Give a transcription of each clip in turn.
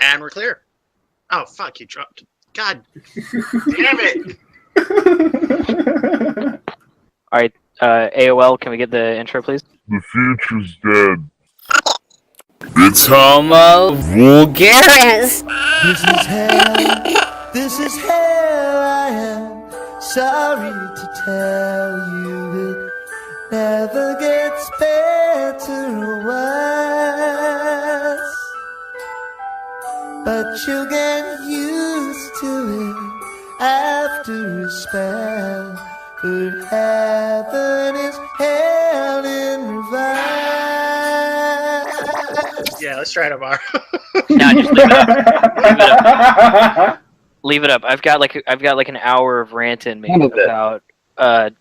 And we're clear. Oh, fuck, you dropped. God damn it. Alright, AOL, can we get the intro, please? The future's dead. It's Homo Vulgaris. This is hell, this is hell, I am sorry to tell you it never gets better or worse, but you'll get used to it after a spell, for heaven is hell in reverse. Yeah, let's try it tomorrow. No, just leave it up. Leave it up. I've got like an hour of ranting about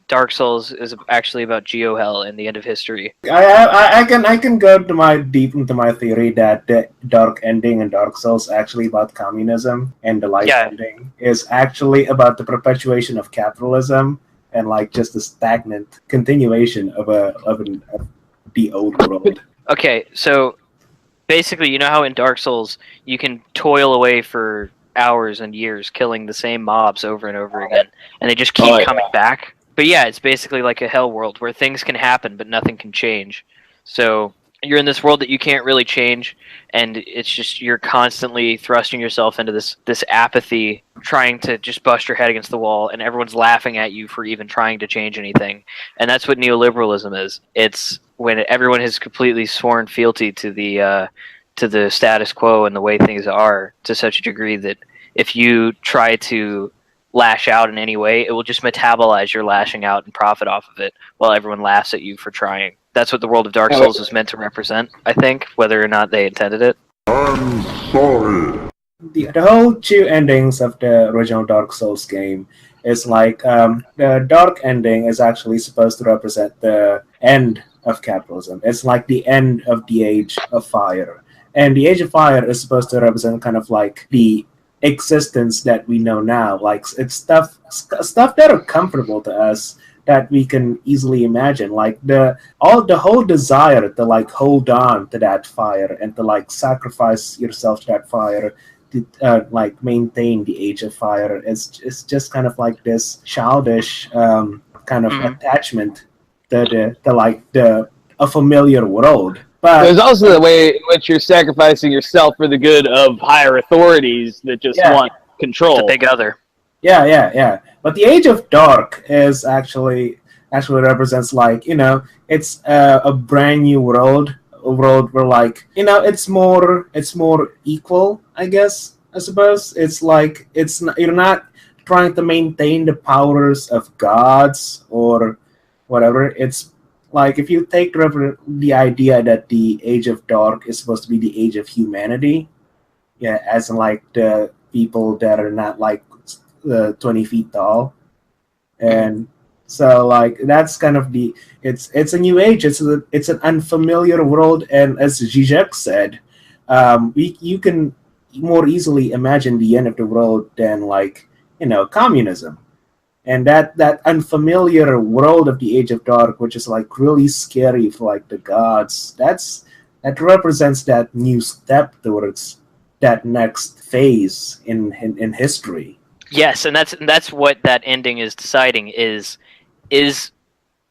Dark Souls is actually about Geohell and the end of history. I can go to deep into my theory that the dark ending in Dark Souls actually about communism, and the light ending is actually about the perpetuation of capitalism and like just the stagnant continuation of the old world. Okay, so basically, you know how in Dark Souls you can toil away for hours and years killing the same mobs over and over again, and they just keep coming back? But yeah, it's basically like a hell world where things can happen but nothing can change. So you're in this world that you can't really change, and it's just you're constantly thrusting yourself into this apathy, trying to just bust your head against the wall, and everyone's laughing at you for even trying to change anything. And that's what neoliberalism is. It's when everyone has completely sworn fealty to the status quo and the way things are to such a degree that if you try to lash out in any way, it will just metabolize your lashing out and profit off of it while everyone laughs at you for trying. That's what the world of Dark Souls is meant to represent, I think, whether or not they intended it. I'm sorry. The whole two endings of the original Dark Souls game is like the dark ending is actually supposed to represent the end of capitalism. It's like the end of the Age of Fire. And the Age of Fire is supposed to represent kind of like the existence that we know now. Like it's stuff that are comfortable to us that we can easily imagine. Like the whole desire to like hold on to that fire and to like sacrifice yourself to that fire to like maintain the Age of Fire. It's just kind of like this childish kind of attachment to a familiar world. But there's also the way in which you're sacrificing yourself for the good of higher authorities that just want control. The big other. Yeah. But the Age of Dark is actually represents like, you know, it's a brand new world, a world where like, you know, it's more equal, I guess, I suppose. It's like you're not trying to maintain the powers of gods or whatever. It's like if you take the idea that the Age of Dark is supposed to be the age of humanity, as in like the people that are not like 20 feet tall, and so like that's kind of it's a new age. It's an unfamiliar world, and as Zizek said, you can more easily imagine the end of the world than like, you know, communism. And that unfamiliar world of the Age of Dark, which is like really scary for like the gods, that represents that new step towards that next phase in history. Yes, and that's what that ending is deciding is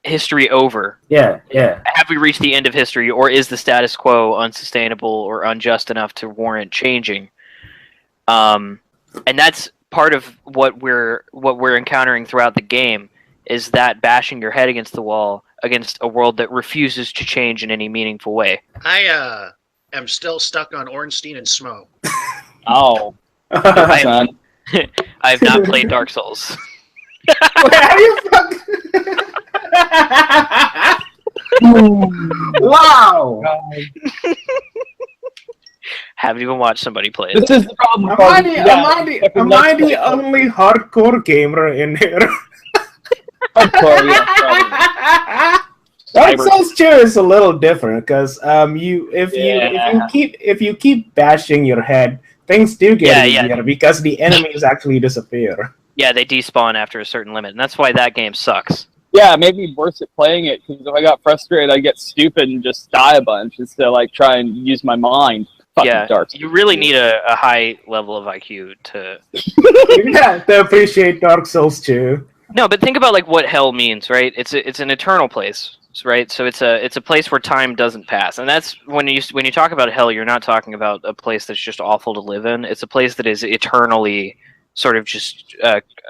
history over? Yeah. Have we reached the end of history, or is the status quo unsustainable or unjust enough to warrant changing? And that's part of what we're encountering throughout the game, is that bashing your head against the wall against a world that refuses to change in any meaningful way. I am still stuck on Ornstein and Smo. Oh, I have not played Dark Souls. Wait, how do you Wow! Haven't even watched somebody play it. This is the problem. Am I the only hardcore gamer in here? Hardcore, yeah, Dark Souls 2 is a little different because if you keep bashing your head, things do get easier because the enemies actually disappear. Yeah, they despawn after a certain limit, and that's why that game sucks. Yeah, it made me worse at playing it, because if I got frustrated, I'd get stupid and just die a bunch instead of like try and use my mind. Fucking Yeah, Dark. you really need a high level of IQ to. Yeah, to appreciate Dark Souls 2. No, but think about like what hell means, right? It's an eternal place, right? So it's a place where time doesn't pass, and that's when you talk about hell, you're not talking about a place that's just awful to live in. It's a place that is eternally sort of just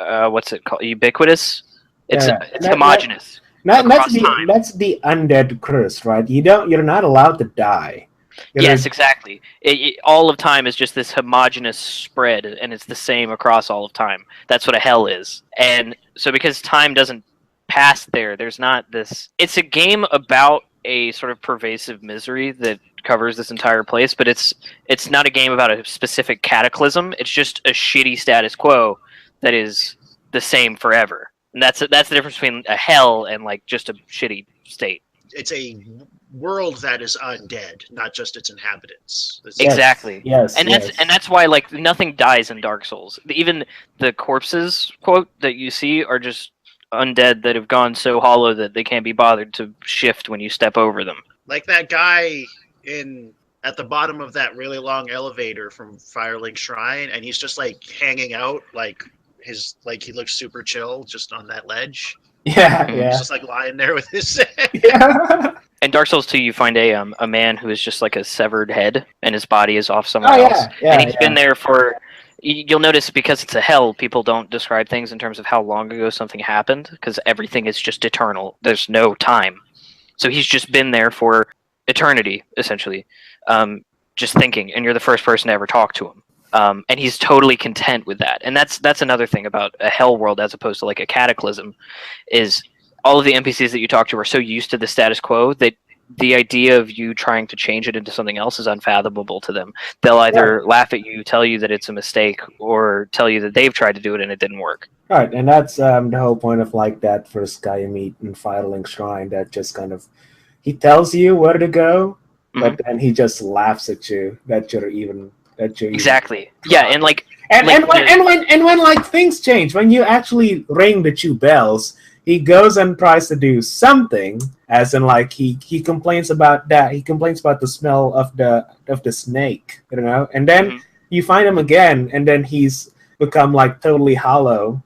what's it called? Ubiquitous. It's homogenous. That's the undead curse, right? You're not allowed to die. Yes, exactly. All of time is just this homogeneous spread, and it's the same across all of time. That's what a hell is. And so because time doesn't pass there, there's not this... It's a game about a sort of pervasive misery that covers this entire place, but it's not a game about a specific cataclysm. It's just a shitty status quo that is the same forever. And that's the difference between a hell and like just a shitty state. It's a world that is undead, not just its inhabitants. Exactly. Yes. And that's why like nothing dies in Dark Souls. Even the corpses, quote, that you see are just undead that have gone so hollow that they can't be bothered to shift when you step over them. Like that guy at the bottom of that really long elevator from Firelink Shrine, and he's just like hanging out, like he looks super chill just on that ledge. Yeah. He's just like lying there with his Yeah. In Dark Souls 2, you find a man who is just like a severed head, and his body is off somewhere else. And he's been there for... You'll notice because it's a hell, people don't describe things in terms of how long ago something happened, because everything is just eternal. There's no time. So he's just been there for eternity, essentially, just thinking, and you're the first person to ever talk to him. And he's totally content with that. And that's another thing about a hell world as opposed to like a cataclysm, is all of the NPCs that you talk to are so used to the status quo that the idea of you trying to change it into something else is unfathomable to them. They'll either laugh at you, tell you that it's a mistake, or tell you that they've tried to do it and it didn't work. Right, and that's the whole point of like that first guy you meet in Firelink Shrine, that just kind of, he tells you where to go, but then he just laughs at you that you're even... Exactly. Yeah, and like... And when like things change, when you actually ring the 2 bells, he goes and tries to do something, as in like he complains about that. He complains about the smell of the snake, you know. And then you find him again, and then he's become like totally hollow.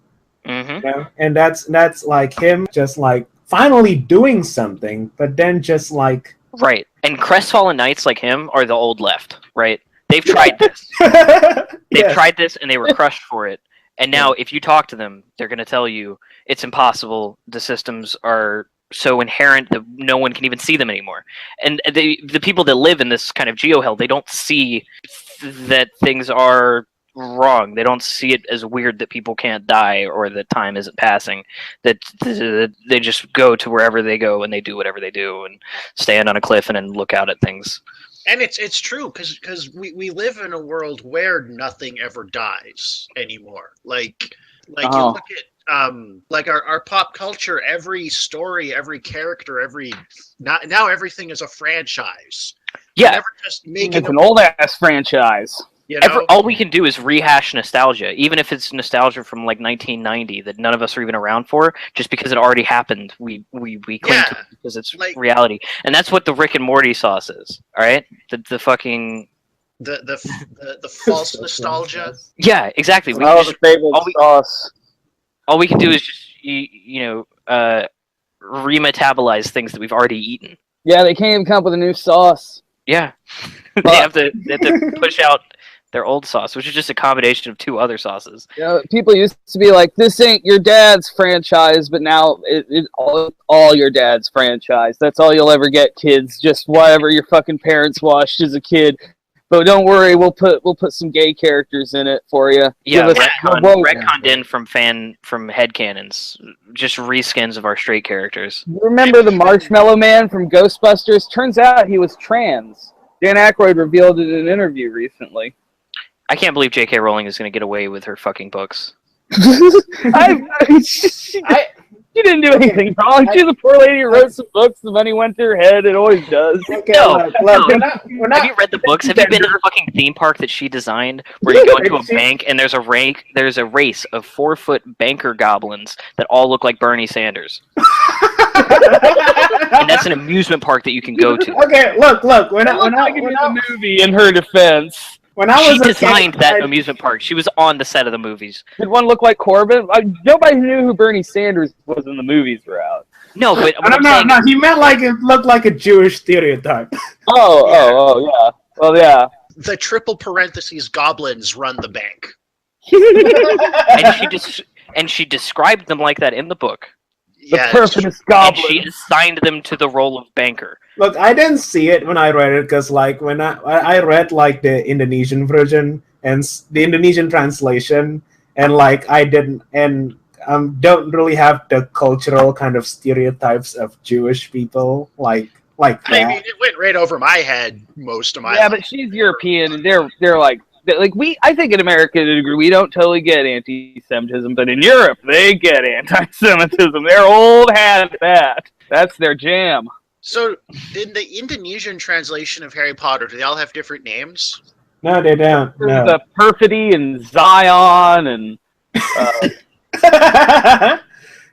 You know? And that's like him just like finally doing something, but then just like right. And crestfallen knights like him are the old left, right? They've tried this. They've tried this, and they were crushed for it. And now, if you talk to them, they're going to tell you it's impossible. The systems are so inherent that no one can even see them anymore. And the people that live in this kind of geohell, they don't see that things are wrong. They don't see it as weird that people can't die or that time isn't passing. That they just go to wherever they go and they do whatever they do and stand on a cliff and then look out at things. And it's true because we live in a world where nothing ever dies anymore. Like you look at like our pop culture, every story, every character, now everything is a franchise. Yeah, never just making it's an old ass franchise. You know? All we can do is rehash nostalgia, even if it's nostalgia from like 1990 that none of us are even around for. Just because it already happened, we cling to it because it's like, reality, and that's what the Rick and Morty sauce is. All right, the fucking the false nostalgia. Yeah, exactly. Sauce. All we can do is just remetabolize things that we've already eaten. Yeah, they can't even come up with a new sauce. Yeah, they have to push out their old sauce, which is just a combination of 2 other sauces. You know, people used to be like, "This ain't your dad's franchise," but now it's all your dad's franchise. That's all you'll ever get, kids. Just whatever your fucking parents watched as a kid. But don't worry, we'll put some gay characters in it for you. Yeah, retconned in from headcanons, just reskins of our straight characters. Remember the Marshmallow Man from Ghostbusters? Turns out he was trans. Dan Aykroyd revealed it in an interview recently. I can't believe J.K. Rowling is going to get away with her fucking books. She didn't do anything wrong. She's a poor lady who wrote some books. The money went to her head. It always does. Okay, no. Have you read the books? Have you been to the fucking theme park that she designed, where you go into a bank and there's a race of 4-foot banker goblins that all look like Bernie Sanders? And that's an amusement park that you can go to. Okay, look. When I the movie, in her defense, when I was She designed that I- amusement park. She was on the set of the movies. did one look like Corbin? Nobody knew who Bernie Sanders was in the movies were out. No, but what I'm No, saying, he meant like it looked like a Jewish stereotype. Oh, yeah. Well, yeah. The triple parentheses goblins run the bank. and she described them like that in the book. The Yeah, perfect And goblin. she assigned them to the role of banker. Look, I didn't see it when I read it because, like, when I read like the Indonesian version and the Indonesian translation, and like I didn't and don't really have the cultural kind of stereotypes of Jewish people like that. I mean, it went right over my head most of my Yeah, life. but she's European, and they're like we. I think in America, to a degree, we don't totally get anti-Semitism, but in Europe, they get anti-Semitism. They're old hat at that. That's their jam. So, in the Indonesian translation of Harry Potter, do they all have different names? No, they don't. There's No. the Perfidy and Zion and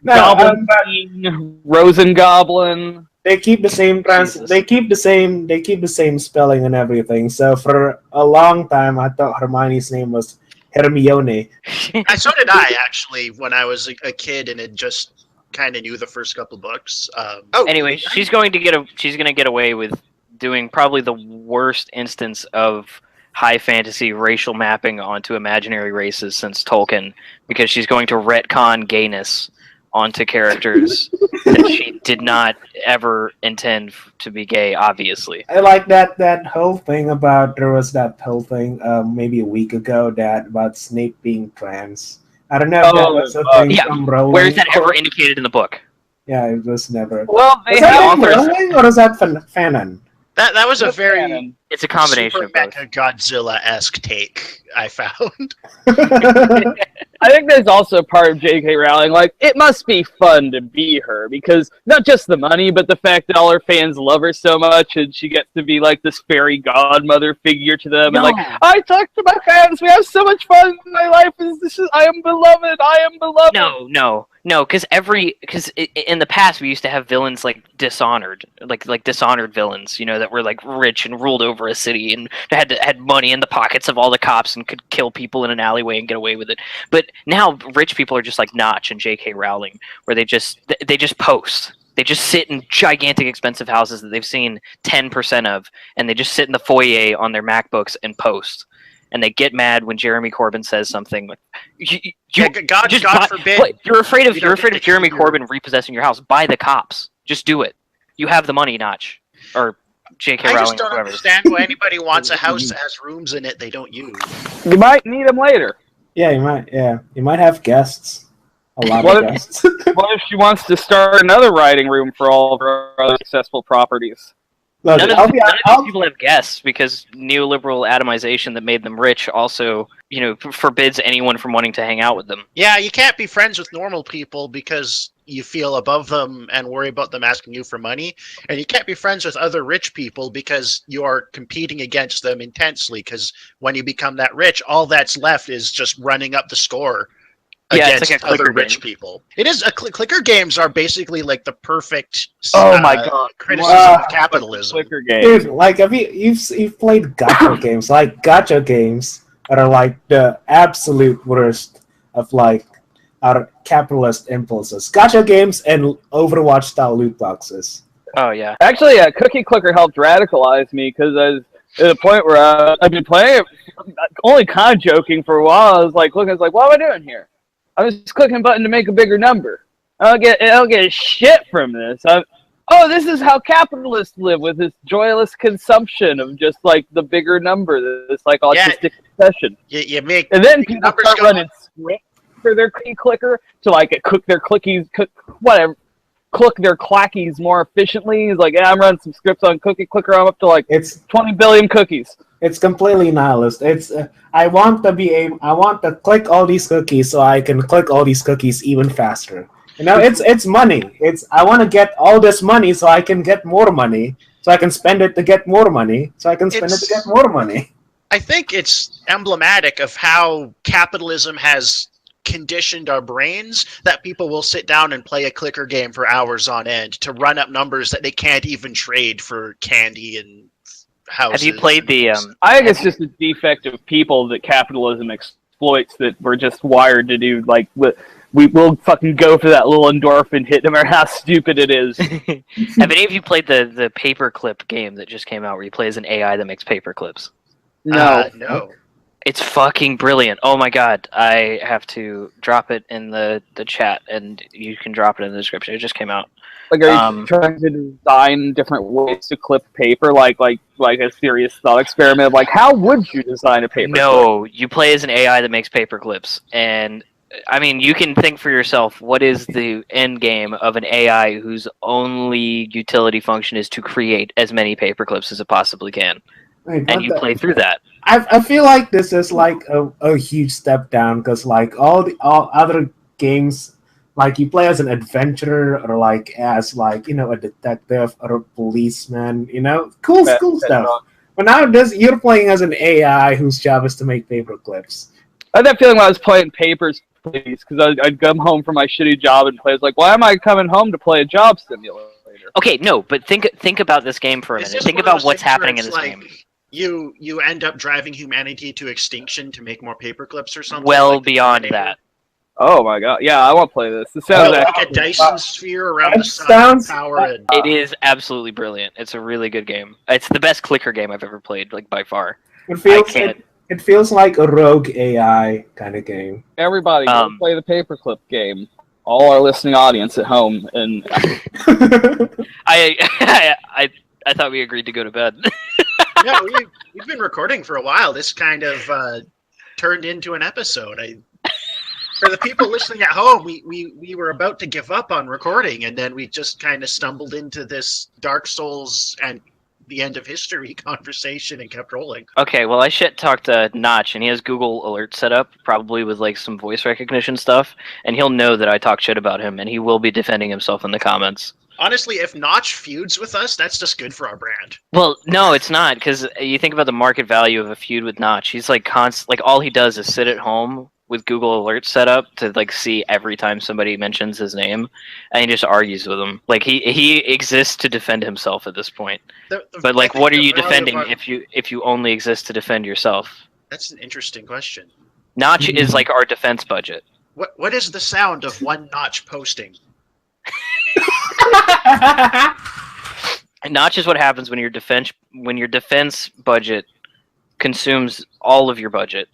No, Goblin King, Rosen Goblin. they keep the same Jesus. they keep the same spelling and everything. So for a long time, I thought Hermione's name was Hermione. So did I, actually, when I was a kid and had just kind of knew the first couple books. Anyway, she's going to get away with doing probably the worst instance of high fantasy racial mapping onto imaginary races since Tolkien, because she's going to retcon gayness onto characters that she did not ever intend to be gay, obviously. I like that whole thing about there was that whole thing maybe a week ago that about Snape being trans. I don't know if that was a thing yeah. from Rowling. Where is that ever indicated in the book? Yeah, it was never. Well, they Was that have from Rowling or is that fanon? That was a That's very canon. It's a combination super of both. mecha Godzilla-esque take, I found. I think there's also part of J.K. Rowling, like, it must be fun to be her, because not just the money, but the fact that all her fans love her so much, and she gets to be, like, this fairy godmother figure to them, and, like, I talk to my fans, we have so much fun, my life is, I am beloved, No, because in the past we used to have villains like Dishonored, like Dishonored villains, you know, that were like rich and ruled over a city and had money in the pockets of all the cops and could kill people in an alleyway and get away with it. But now rich people are just like Notch and J.K. Rowling, where they just post. They just sit in gigantic expensive houses that they've seen 10% of, and they just sit in the foyer on their MacBooks and post. And they get mad when Jeremy Corbyn says something like, God forbid. You're afraid of you don't get to Jeremy hear- Corbyn repossessing your house. Buy the cops. Just do it. You have the money, Notch, or J.K. I Rowling. just don't or whoever. understand why anybody wants a house that has rooms in it they don't use. You might need them later. Yeah, you might have guests. A lot What of if- guests. What if she wants to start another writing room for all of her other successful properties? Look, None of I'll these be- people have guests because neoliberal atomization that made them rich also, forbids anyone from wanting to hang out with them. Yeah, you can't be friends with normal people because you feel above them and worry about them asking you for money. And you can't be friends with other rich people because you are competing against them intensely. Because when you become that rich, all that's left is just running up the score Yeah, it's against like a clicker other rich game. people. It is clicker games are basically like the perfect Oh my God. criticism Wow. of capitalism. Clicker game. Dude, like you've played gacha games. Like gacha games are like the absolute worst of like our capitalist impulses. Gacha games and Overwatch style loot boxes. Oh yeah. Actually, Cookie Clicker helped radicalize me because I was at a point where I've been playing it, only kind of joking for a while. I was like, what am I doing here? I was just clicking a button to make a bigger number. I don't get shit from this. This is how capitalists live, with this joyless consumption of just like the bigger number, this like autistic obsession. You make And then people numbers start go running scripts for their Cookie Clicker to like cook their clickies, cook their clackies more efficiently. He's like, I'm running some scripts on Cookie Clicker. I'm up to like It's 20 billion cookies. It's completely nihilist. It's I want to click all these cookies so I can click all these cookies even faster. It's money. I want to get all this money so I can get more money. So I can spend it to get more money. So I can spend it to get more money. I think it's emblematic of how capitalism has conditioned our brains that people will sit down and play a clicker game for hours on end to run up numbers that they can't even trade for candy and houses. Have you played the? I think it's just a defect of people that capitalism exploits, that we're just wired to do. Like, we will fucking go for that little endorphin hit, no matter how stupid it is. Have any of you played the paperclip game that just came out, where you play as an AI that makes paperclips? No. No. It's fucking brilliant. Oh my god, I have to drop it in the chat, and you can drop it in the description. It just came out. Like, are you trying to design different ways to clip paper, like a serious thought experiment of, like, how would you design a paper No, you play as an AI that makes paper clips, and I mean, you can think for yourself, what is the end game of an AI whose only utility function is to create as many paper clips as it possibly can? And you play through that. I feel like this is like a huge step down, because like all other games, like you play as an adventurer or like as like, you know, a detective or a policeman, you know, cool stuff. But now you're playing as an AI whose job is to make paper clips. I had that feeling when I was playing Papers, Please, because I'd come home from my shitty job and play. It's like, why am I coming home to play a job simulator? Okay, no, but think about this game for a minute. Think about what's happening in this game. You end up driving humanity to extinction to make more paperclips or something? Well beyond that. Oh my god, yeah, I want to play this. This sounds like a Dyson sphere around the sun. It is absolutely brilliant. It's a really good game. It's the best clicker game I've ever played, like by far. It feels like a rogue AI kind of game. Everybody, go play the paperclip game. All our listening audience at home, and I thought we agreed to go to bed. Yeah, we've been recording for a while. This kind of turned into an episode. For the people listening at home, we were about to give up on recording, and then we just kind of stumbled into this Dark Souls and the end of history conversation and kept rolling. Okay, well, I shit-talked Notch, and he has Google Alert set up, probably with like some voice recognition stuff, and he'll know that I talk shit about him, and he will be defending himself in the comments. Honestly, if Notch feuds with us, that's just good for our brand. Well, no, it's not, because you think about the market value of a feud with Notch. He's like all he does is sit at home with Google Alerts set up to like see every time somebody mentions his name, and he just argues with them. Like he exists to defend himself at this point. But like, what are you defending if you only exist to defend yourself? That's an interesting question. Notch is like our defense budget. What is the sound of one Notch posting? Notch is what happens when your defense budget consumes all of your budget,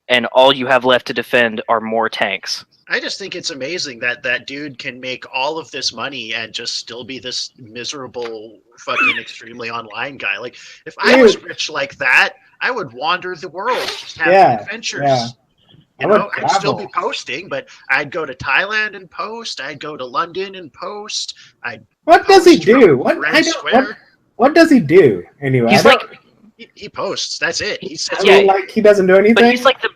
and all you have left to defend are more tanks. I just think it's amazing that dude can make all of this money and just still be this miserable, fucking extremely online guy. Like, if I was rich like that, I would wander the world, just having adventures. Yeah. You know, I'd still be posting, but I'd go to Thailand and post. I'd go to London and post. What does he do? What does he do anyway? He's like. He posts. That's it. He says, like he doesn't do anything. But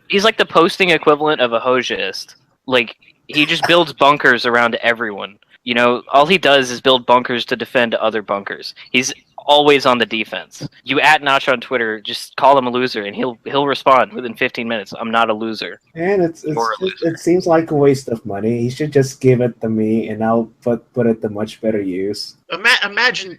he's like the posting equivalent of a hojist. Like, he just builds bunkers around everyone. You know, all he does is build bunkers to defend other bunkers. He's always on the defense. You at Notch on Twitter, just call him a loser, and he'll respond within 15 minutes. I'm not a loser. And it seems like a waste of money. He should just give it to me, and I'll put it to much better use. Imagine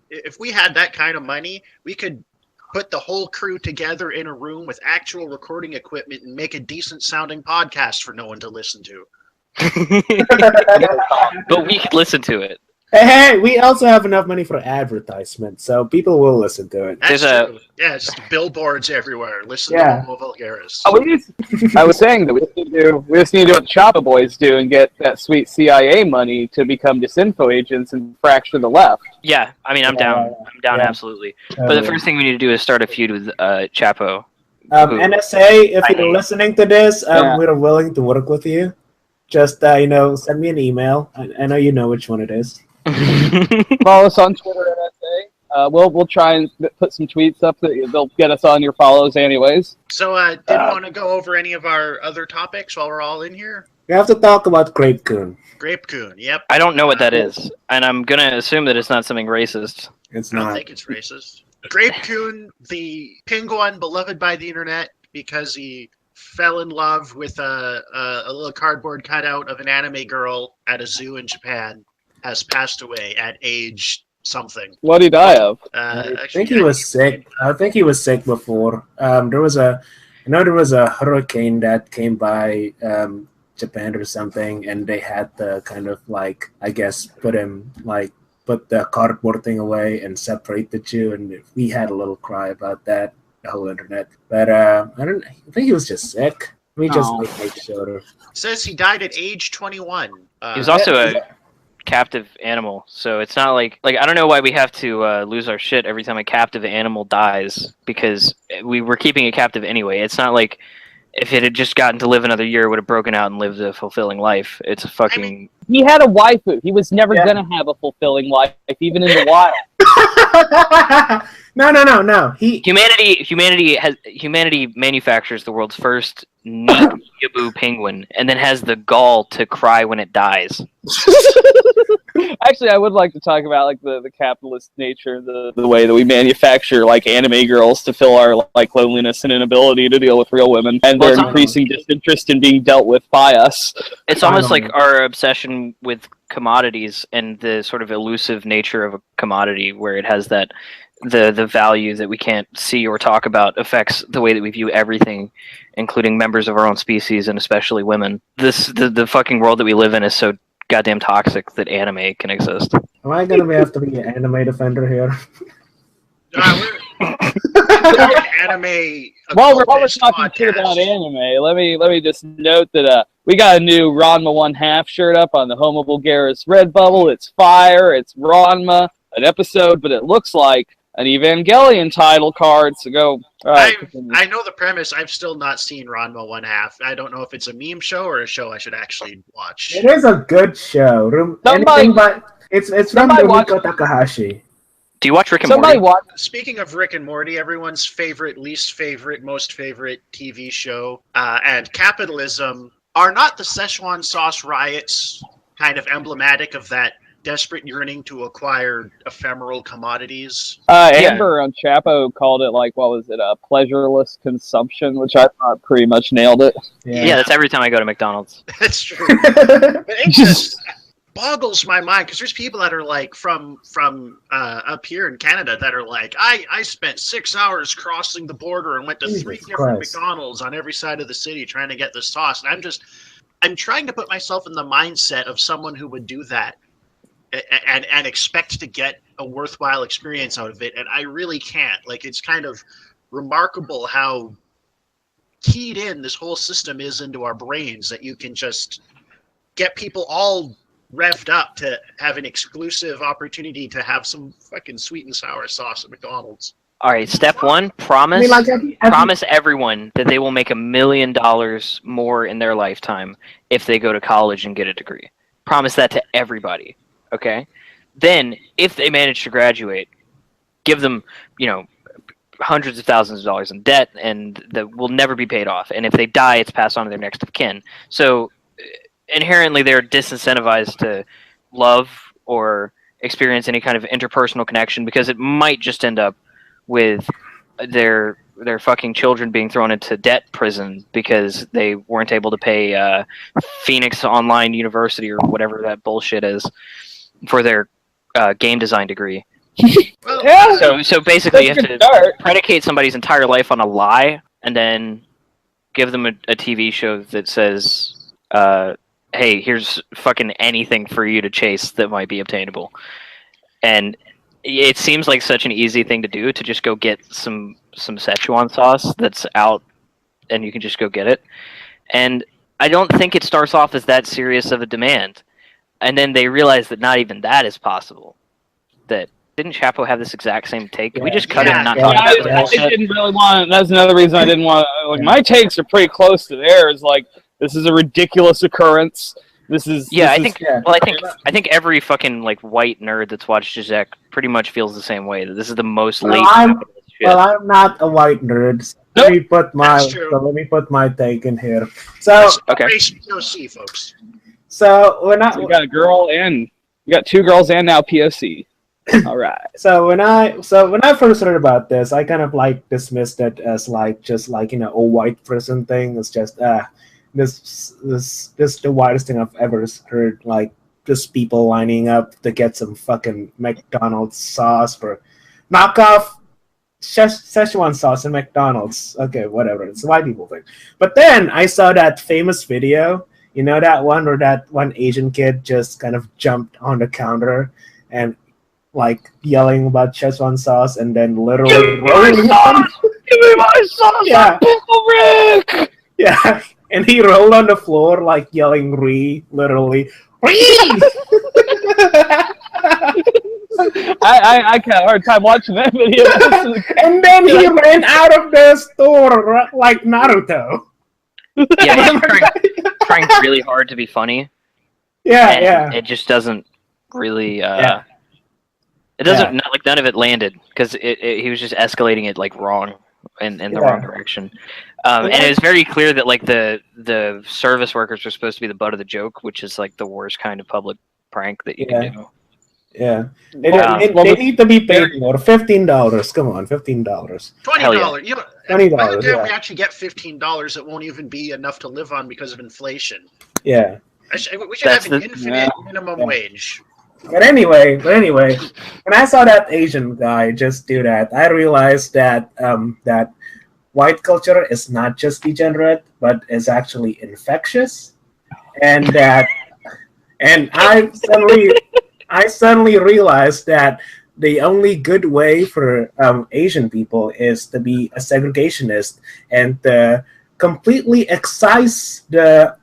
if we had that kind of money, we could put the whole crew together in a room with actual recording equipment and make a decent sounding podcast for no one to listen to. But we could listen to it. Hey, we also have enough money for advertisement, so people will listen to it. That's true. Yeah, it's just everywhere. Listen to Homo Vulgaris. I was saying that we just need to do what the CHABO boys do and get that sweet CIA money to become disinfo agents and fracture the left. Yeah, I mean, I'm down. I'm down, absolutely. But the first thing we need to do is start a feud with CHABO. NSA, if you're listening to this, we're willing to work with you. Just, send me an email. I know you know which one it is. Follow us on Twitter at NSA. We'll try and put some tweets up that they'll get us on your follows anyways. So, did you want to go over any of our other topics while we're all in here? We have to talk about Grape Coon. Grape Coon, yep. I don't know what that is, and I'm gonna assume that it's not something racist. It's not. I don't think it's racist. Grape Coon, the penguin beloved by the internet because he fell in love with a little cardboard cutout of an anime girl at a zoo in Japan has passed away at age something. What did he die of? I think he was sick. I think he was sick before. There was a hurricane that came by Japan or something, and they had to kind of like, I guess, put the cardboard thing away and separate the two, and we had a little cry about that, the whole internet. But I think he was just sick. We just make sure. It says he died at age 21. He was also a captive animal, so it's not like I don't know why we have to lose our shit every time a captive animal dies, because we were keeping it captive anyway. It's not like if it had just gotten to live another year, it would have broken out and lived a fulfilling life. It's a fucking... He had a waifu. He was never gonna have a fulfilling life, even in the wild. No. Humanity manufactures the world's first neat Yabu penguin, and then has the gall to cry when it dies. Actually, I would like to talk about like the capitalist nature, the way that we manufacture like anime girls to fill our like loneliness and inability to deal with real women, and their increasing disinterest in being dealt with by us. It's almost like our obsession with commodities and the sort of elusive nature of a commodity, where it has that the value that we can't see or talk about affects the way that we view everything, including members of our own species and especially women. The fucking world that we live in is so goddamn toxic that anime can exist. Am I gonna have to be an anime defender here? Anime. While we're talking shit about anime, let me just note that we got a new Ranma 1/2 shirt up on the Homo Vulgaris Redbubble. It's fire. It's Ranma, an episode, but it looks like an Evangelion title card. So go. I know the premise. I've still not seen Ranma 1/2. I don't know if it's a meme show or a show I should actually watch. It is a good show. It's from Rumiko Takahashi. Do you watch Rick and Morty? Speaking of Rick and Morty, everyone's favorite, least favorite, most favorite TV show, and capitalism, are not the Szechuan sauce riots kind of emblematic of that desperate yearning to acquire ephemeral commodities? Amber on CHABO called it like, what was it, pleasureless consumption, which I thought pretty much nailed it. Yeah, that's every time I go to McDonald's. That's true. But it just boggles my mind, because there's people that are like from up here in Canada that are like, I spent 6 hours crossing the border and went to 3 different McDonald's on every side of the city trying to get this sauce. And I'm trying to put myself in the mindset of someone who would do that and expect to get a worthwhile experience out of it, and I really can't. Like, it's kind of remarkable how keyed in this whole system is into our brains, that you can just get people all revved up to have an exclusive opportunity to have some fucking sweet and sour sauce at McDonald's. All right, step one, promise everyone that they will make $1 million more in their lifetime if they go to college and get a degree. Promise that to everybody. Okay, then if they manage to graduate, give them, hundreds of thousands of dollars in debt, and that will never be paid off. And if they die, it's passed on to their next of kin. So inherently, they're disincentivized to love or experience any kind of interpersonal connection, because it might just end up with their fucking children being thrown into debt prison because they weren't able to pay Phoenix Online University or whatever that bullshit is for their game design degree. So basically, you have to predicate somebody's entire life on a lie, and then give them a TV show that says, hey, here's fucking anything for you to chase that might be obtainable. And it seems like such an easy thing to do, to just go get some Szechuan sauce that's out, and you can just go get it. And I don't think it starts off as that serious of a demand. And then they realize that not even that is possible. Didn't Chapo have this exact same take? Can we just cut it and not talk about this bullshit? I didn't really want. That's another reason I didn't want. Like, my takes are pretty close to theirs. Like, this is a ridiculous occurrence. I think every fucking like white nerd that's watched Zizek pretty much feels the same way. That this is the most late. Well, I'm not a white nerd. So let me put my take in here. So okay, POC, folks. So we're not. You got a girl and you got 2 girls and now POC. All right. So when I first heard about this, I kind of like dismissed it as like just like a white person thing. It's just this the widest thing I've ever heard. Like just people lining up to get some fucking McDonald's sauce for knockoff Szechuan sauce in McDonald's. Okay, whatever. It's a white people thing. But then I saw that famous video. You know that one where that one Asian kid just kind of jumped on the counter and like yelling about Szechuan sauce and then literally rolling on. Give me my sauce, Yeah. Pickle Rick! Yeah, and he rolled on the floor like yelling "Ree," literally. Ree! I got a hard time watching that video. And then he ran out of the store like Naruto. Yeah, he's trying really hard to be funny. Yeah, and yeah. It just doesn't really. Yeah. It doesn't like none of it landed because he was just escalating it like wrong in the wrong direction. And it was very clear that like the service workers were supposed to be the butt of the joke, which is like the worst kind of public prank that you can do. Yeah, they need to be paid more. $15. Come on, $15. $20. You know, $20. by the time Yeah. we actually get $15, it won't even be enough to live on because of inflation. Yeah. We should have an infinite minimum wage. But anyway, when I saw that Asian guy just do that, I realized that that white culture is not just degenerate, but is actually infectious, and that, and I suddenly realized that the only good way for Asian people is to be a segregationist and to completely excise the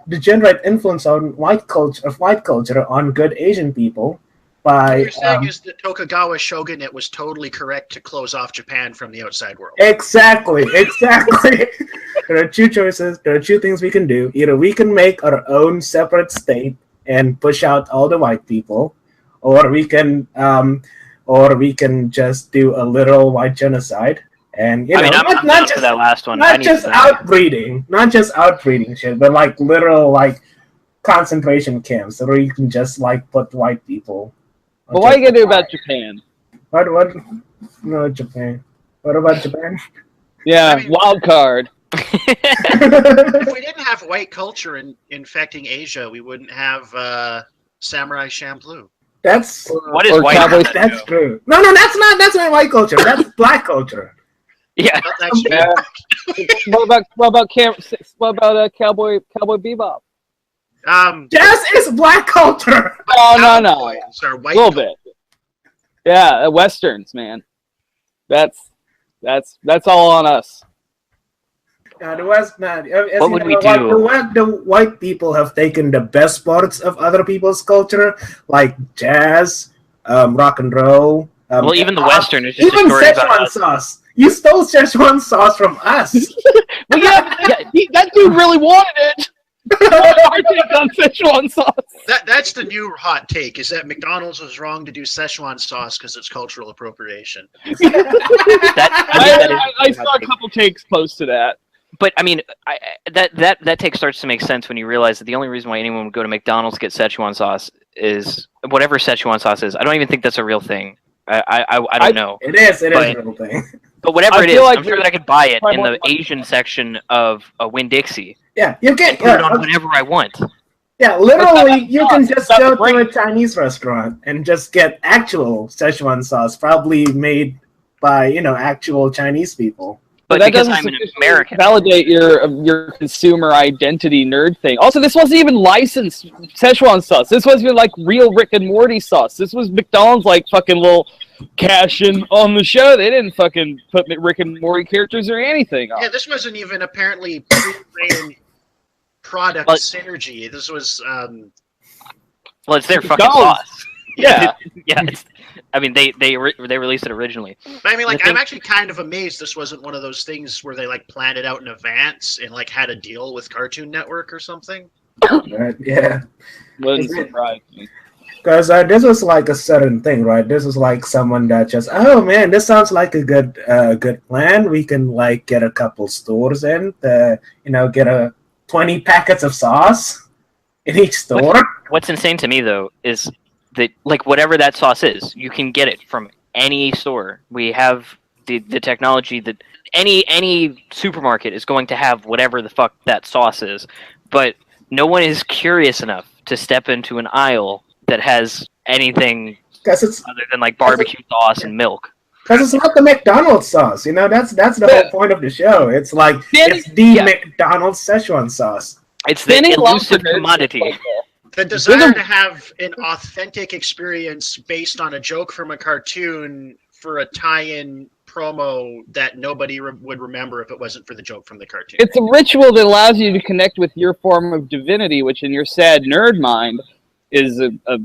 degenerate influence on white culture on good Asian people by. What you're saying is that Tokugawa shogunate was totally correct to close off Japan from the outside world. Exactly. There are two choices. There are two things we can do. Either we can make our own separate state and push out all the white people, or we can just do a literal white genocide. And I'm not just that last one. Not just outbreeding shit, but like literal like concentration camps where you can just like put white people. But what are you gonna do about Japan? What? No, Japan. What about Japan? Yeah, I mean, wild card. If we didn't have white culture infecting Asia, we wouldn't have Samurai Champloo. That's what is white cowboy. culture? That's true. No, that's not white culture. That's black culture. Yeah. That's true. What about Cowboy Bebop? Jazz is black culture. Oh no. Cowboys are A white little culture. bit. Yeah, westerns, man. That's all on us. The West, man. What would we do? The white people have taken the best parts of other people's culture, like jazz, rock and roll. Well, even the Western is just a even story Szechuan about us. sauce. You stole Szechuan sauce from us. Well, yeah, that dude really wanted it. Our take on Szechuan sauce. That's the new hot take, is that McDonald's was wrong to do Szechuan sauce because it's cultural appropriation. I saw a couple takes close to that. But I mean, that take starts to make sense when you realize that the only reason why anyone would go to McDonald's to get Szechuan sauce is whatever Szechuan sauce is. I don't even think that's a real thing. I don't know. It is a real thing. But whatever it is, I'm sure that I could buy it in the Like- Asian section of Winn-Dixie. Yeah, you can And put it on whenever I want. Yeah, literally, you can just That's go great. to a Chinese restaurant and just get actual Szechuan sauce, probably made by actual Chinese people. But that because doesn't I'm an sufficiently American, validate your consumer identity nerd thing. Also, this wasn't even licensed Szechuan sauce. This wasn't even like real Rick and Morty sauce. This was McDonald's like fucking little cash in on the show. They didn't fucking put Rick and Morty characters or anything on. Yeah, this wasn't even apparently pre-trained product But- synergy. This was well, it's their fucking McDonald's. sauce. Yeah. Yeah. I mean, they released it originally. But I mean, like, The thing- I'm actually kind of amazed this wasn't one of those things where they like planned it out in advance and like had a deal with Cartoon Network or something. Right? Yeah, Wouldn't surprise me. because this was like a sudden thing, right? This was like someone that just, oh man, this sounds like a good plan. We can like get a couple stores in, to, get 20 packets of sauce in each store. What's insane to me though is that, like, whatever that sauce is, you can get it from any store. We have the technology that any supermarket is going to have whatever the fuck that sauce is, but no one is curious enough to step into an aisle that has anything other than like barbecue sauce and milk. Because it's not the McDonald's sauce, you know. That's the whole point of the show. It's like it's the McDonald's Szechuan sauce. It's the elusive commodity. The desire to have an authentic experience based on a joke from a cartoon for a tie-in promo that nobody would remember if it wasn't for the joke from the cartoon. It's a ritual that allows you to connect with your form of divinity, which in your sad nerd mind is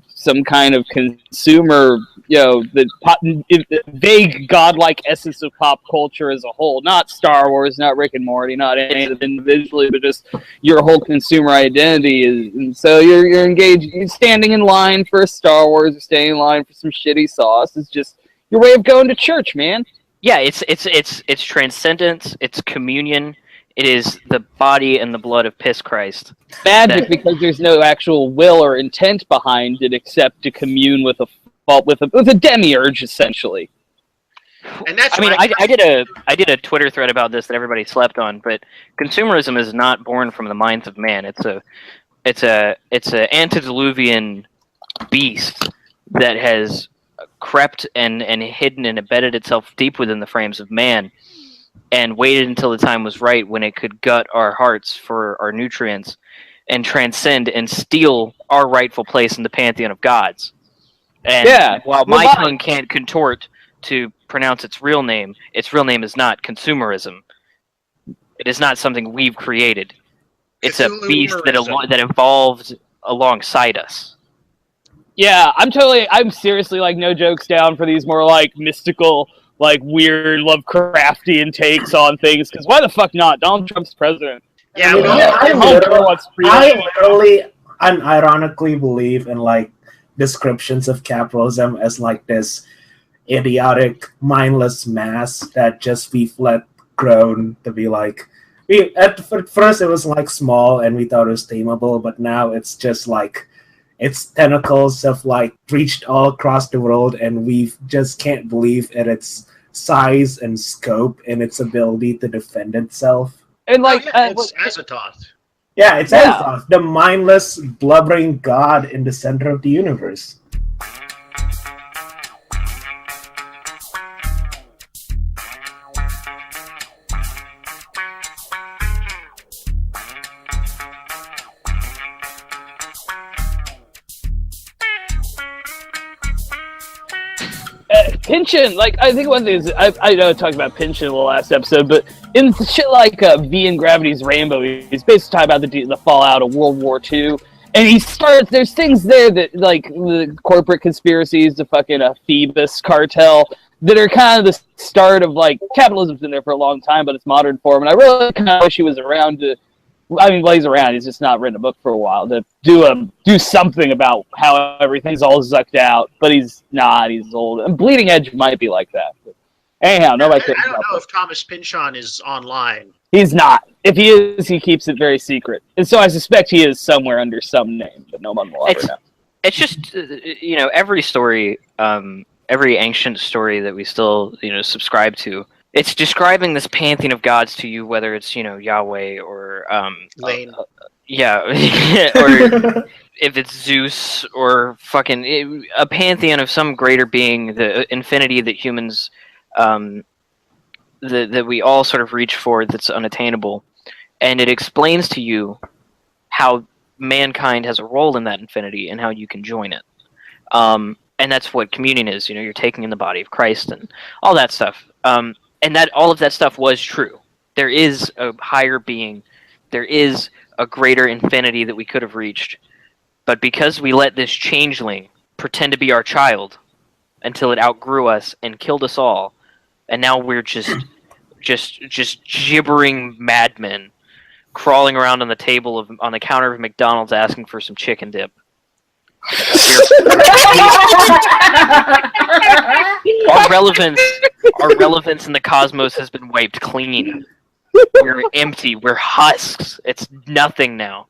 some kind of consumer, the vague godlike essence of pop culture as a whole. Not Star Wars, not Rick and Morty, not any of them individually, but just your whole consumer identity is. And so you're engaged. You're standing in line for a Star Wars, or standing in line for some shitty sauce. It's just your way of going to church, man. Yeah, it's transcendence. It's communion. It is the body and the blood of Piss Christ. Magic, because there's no actual will or intent behind it except to commune with a demiurge, essentially. And that's I did a Twitter thread about this that everybody slept on, but consumerism is not born from the minds of man. It's a antediluvian beast that has crept and hidden and embedded itself deep within the frames of man, and waited until the time was right when it could gut our hearts for our nutrients and transcend and steal our rightful place in the pantheon of gods. And while my tongue can't contort to pronounce its real name is not consumerism. It is not something we've created. It's a beast that evolved alongside us. Yeah, I'm seriously, like, no jokes down for these more, like, mystical, like, weird Lovecraftian takes on things, because why the fuck not? Donald Trump's president. Yeah, I literally unironically believe in, like, descriptions of capitalism as, like, this idiotic, mindless mass that just we've let grown to be, like... At first it was, like, small, and we thought it was tameable, but now it's just, like... Its tentacles have, like, reached all across the world, and we just can't believe at its size and scope and its ability to defend itself. And, like, it's Azathoth. Yeah, it's Azathoth, the mindless, blubbering god in the center of the universe. Pynchon, like, I think one thing is, I know I talked about Pynchon in the last episode, but in shit like V and Gravity's Rainbow, he's basically talking about the fallout of World War II, and there's things there that, like, the corporate conspiracies, the fucking Phoebus cartel, that are kind of the start of, like, capitalism's been there for a long time, but it's modern form, and I really kind of wish he was around to, I mean, well, he's around, he's just not written a book for a while, to do something about how everything's all zucked out, but he's not, he's old. And Bleeding Edge might be like that. But anyhow, nobody cares. I don't know if Thomas Pynchon is online. He's not. If he is, he keeps it very secret. And so I suspect he is somewhere under some name, but no one will ever know. It's just, every story, every ancient story that we still, subscribe to, it's describing this pantheon of gods to you, whether it's, Yahweh or... Lane. or if it's Zeus or fucking... a pantheon of some greater being, the infinity that humans... that we all sort of reach for that's unattainable. And it explains to you how mankind has a role in that infinity and how you can join it. And that's what communion is. You're taking in the body of Christ and all that stuff. And that all of that stuff was true. There is a higher being. There is a greater infinity that we could have reached. But because we let this changeling pretend to be our child until it outgrew us and killed us all, and now we're just gibbering madmen crawling around on the on the counter of McDonald's asking for some chicken dip. Our relevance in the cosmos has been wiped clean. We're empty. We're husks. It's nothing now.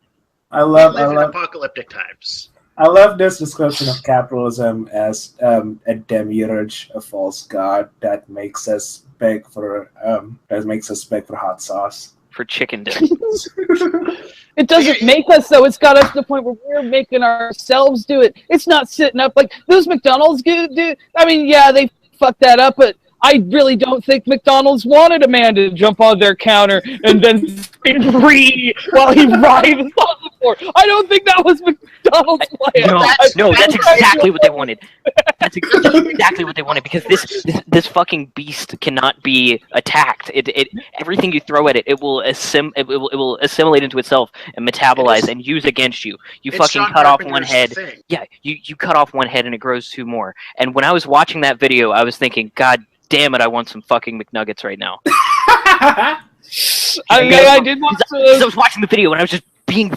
I live in apocalyptic times. I love this description of capitalism as a demiurge, a false god that makes us beg for hot sauce. For chicken dip. It doesn't make us, though. It's got us to the point where we're making ourselves do it. It's not sitting up like those McDonald's do. I mean, yeah, they fucked that up, but I really don't think McDonald's wanted a man to jump on their counter and then free while he writhes on the floor. I don't think that was McDonald's plan. No, that's exactly what they wanted. That's exactly what they wanted, because this fucking beast cannot be attacked. Everything you throw at it, it will assimilate into itself and metabolize and use against you. You fucking cut off one head. Yeah, you cut off one head and it grows two more. And when I was watching that video, I was thinking, God damn it, I want some fucking McNuggets right now. I did want to... I was watching the video and I was just being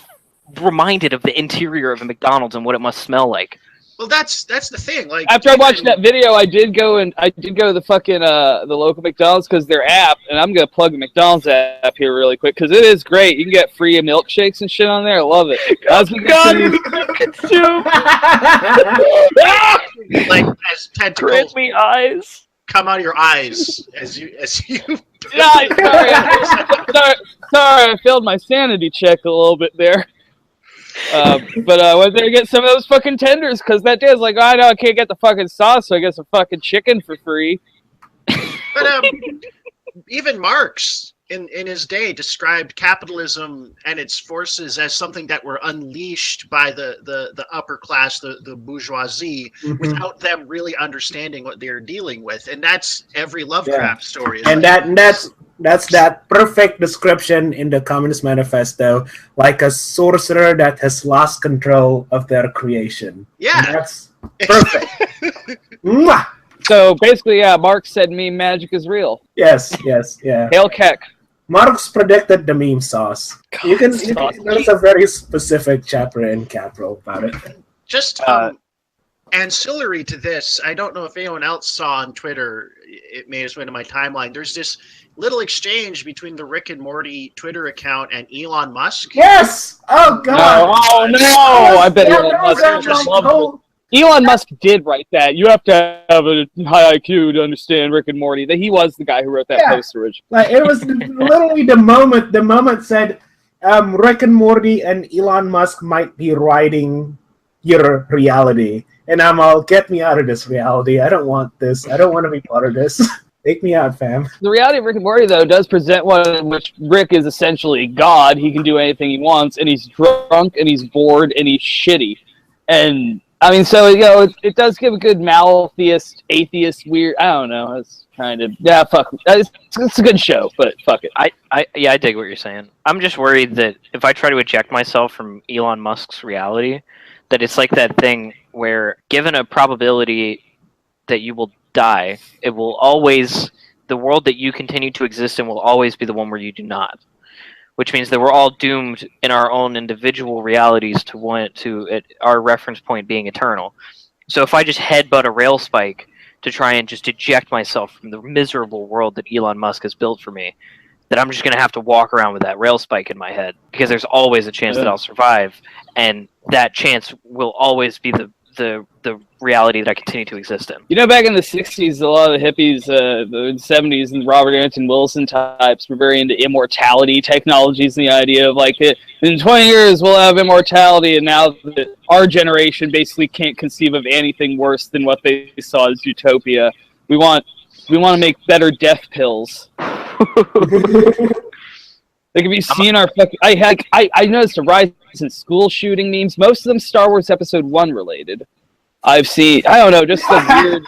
reminded of the interior of a McDonald's and what it must smell like. Well, that's the thing. Like, after I watched that video, I did go to the fucking the local McDonald's because their app, and I'm gonna plug the McDonald's app here really quick because it is great. You can get free milkshakes and shit on there. I love it. Like as tentacles me eyes come out of your eyes as you. Sorry, I failed my sanity check a little bit there. But I went there to get some of those fucking tenders because that day I was like, I know I can't get the fucking sauce, so I get some fucking chicken for free. But even Marx in his day described capitalism and its forces as something that were unleashed by the upper class, the bourgeoisie, without them really understanding what they're dealing with, and that's every Lovecraft story. And that's that perfect description in the Communist Manifesto, like a sorcerer that has lost control of their creation. Yeah, and that's perfect. Mwah! So basically, yeah, Marx said meme magic is real. Yes, yeah. Hail Keck. Marx predicted the meme sauce. You can there's a very specific chapter in Capital about it. Just ancillary to this, I don't know if anyone else saw on Twitter, it made its way into my timeline, there's this little exchange between the Rick and Morty Twitter account and Elon Musk. Yes! Oh, God! No! I bet Elon Musk did write that. You have to have a high IQ to understand Rick and Morty. He was the guy who wrote that post originally. Like, it was literally the moment said Rick and Morty and Elon Musk might be writing your reality. And I'm all, get me out of this reality. I don't want this. I don't want to be part of this. Take me out, fam. The reality of Rick and Morty, though, does present one in which Rick is essentially God. He can do anything he wants, and he's drunk, and he's bored, and he's shitty. And, I mean, so, you know, it does give a good maltheist, atheist, weird, I don't know. It's kind of, yeah, fuck. It's a good show, but fuck it. I dig what you're saying. I'm just worried that if I try to eject myself from Elon Musk's reality, that it's like that thing where, given a probability that you will die, it will always, the world that you continue to exist in will always be the one where you do not. Which means that we're all doomed in our own individual realities to our reference point being eternal. So if I just headbutt a rail spike to try and just eject myself from the miserable world that Elon Musk has built for me, that I'm just going to have to walk around with that rail spike in my head, because there's always a chance that I'll survive, and that chance will always be the reality that I continue to exist in. You know, back in the 60s, a lot of the hippies, the 70s, and Robert Anton Wilson types were very into immortality technologies and the idea of, like, in 20 years we'll have immortality, and now that our generation basically can't conceive of anything worse than what they saw as utopia. We want to make better death pills. Like, have you seen our fucking... I noticed a rise in school shooting memes. Most of them Star Wars Episode 1 related. I've seen... I don't know, just the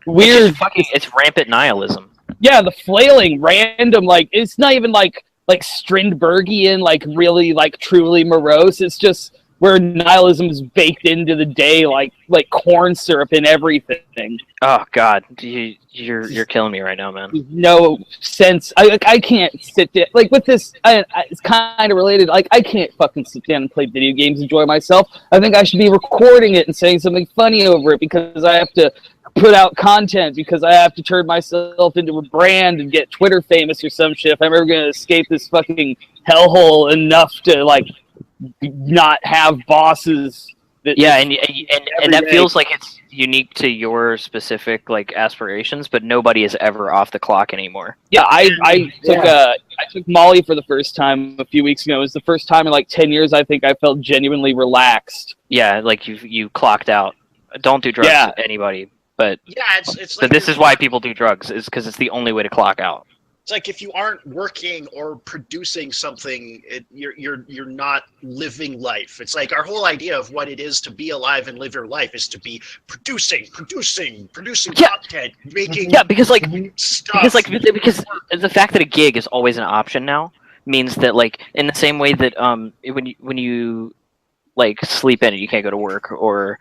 weird... It's rampant nihilism. Yeah, the flailing, random, like... It's not even, like Strindbergian, like, really, like, truly morose. It's just where nihilism is baked into the day, like corn syrup in everything. Oh, God. You're killing me right now, man. No sense. I can't sit there. Like, with this, it's kind of related. Like, I can't fucking sit down and play video games, enjoy myself. I think I should be recording it and saying something funny over it, because I have to put out content, because I have to turn myself into a brand and get Twitter famous or some shit. If I'm ever going to escape this fucking hellhole enough to, like, not have bosses Yeah, and that feels like it's unique to your specific like aspirations, but nobody is ever off the clock anymore. Yeah, I took Molly for the first time a few weeks ago. It was the first time in like 10 years I think I felt genuinely relaxed. Yeah, like you clocked out. Don't do drugs, anybody. But yeah, it's but like this is why people do drugs, is because it's the only way to clock out. It's like if you aren't working or producing something, you're not living life. It's like our whole idea of what it is to be alive and live your life is to be producing content, making because stuff. because the fact that a gig is always an option now means that like in the same way that when you like sleep in, you can't go to work, or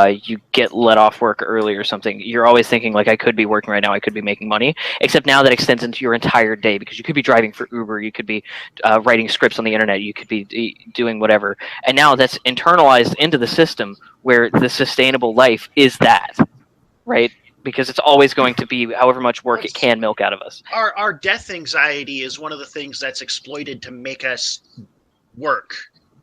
you get let off work early or something, you're always thinking like, I could be working right now, I could be making money, except now that extends into your entire day, because you could be driving for Uber, you could be writing scripts on the internet, you could be doing whatever, and now that's internalized into the system where the sustainable life is that, right? Because it's always going to be however much work it can milk out of us. Our death anxiety is one of the things that's exploited to make us work.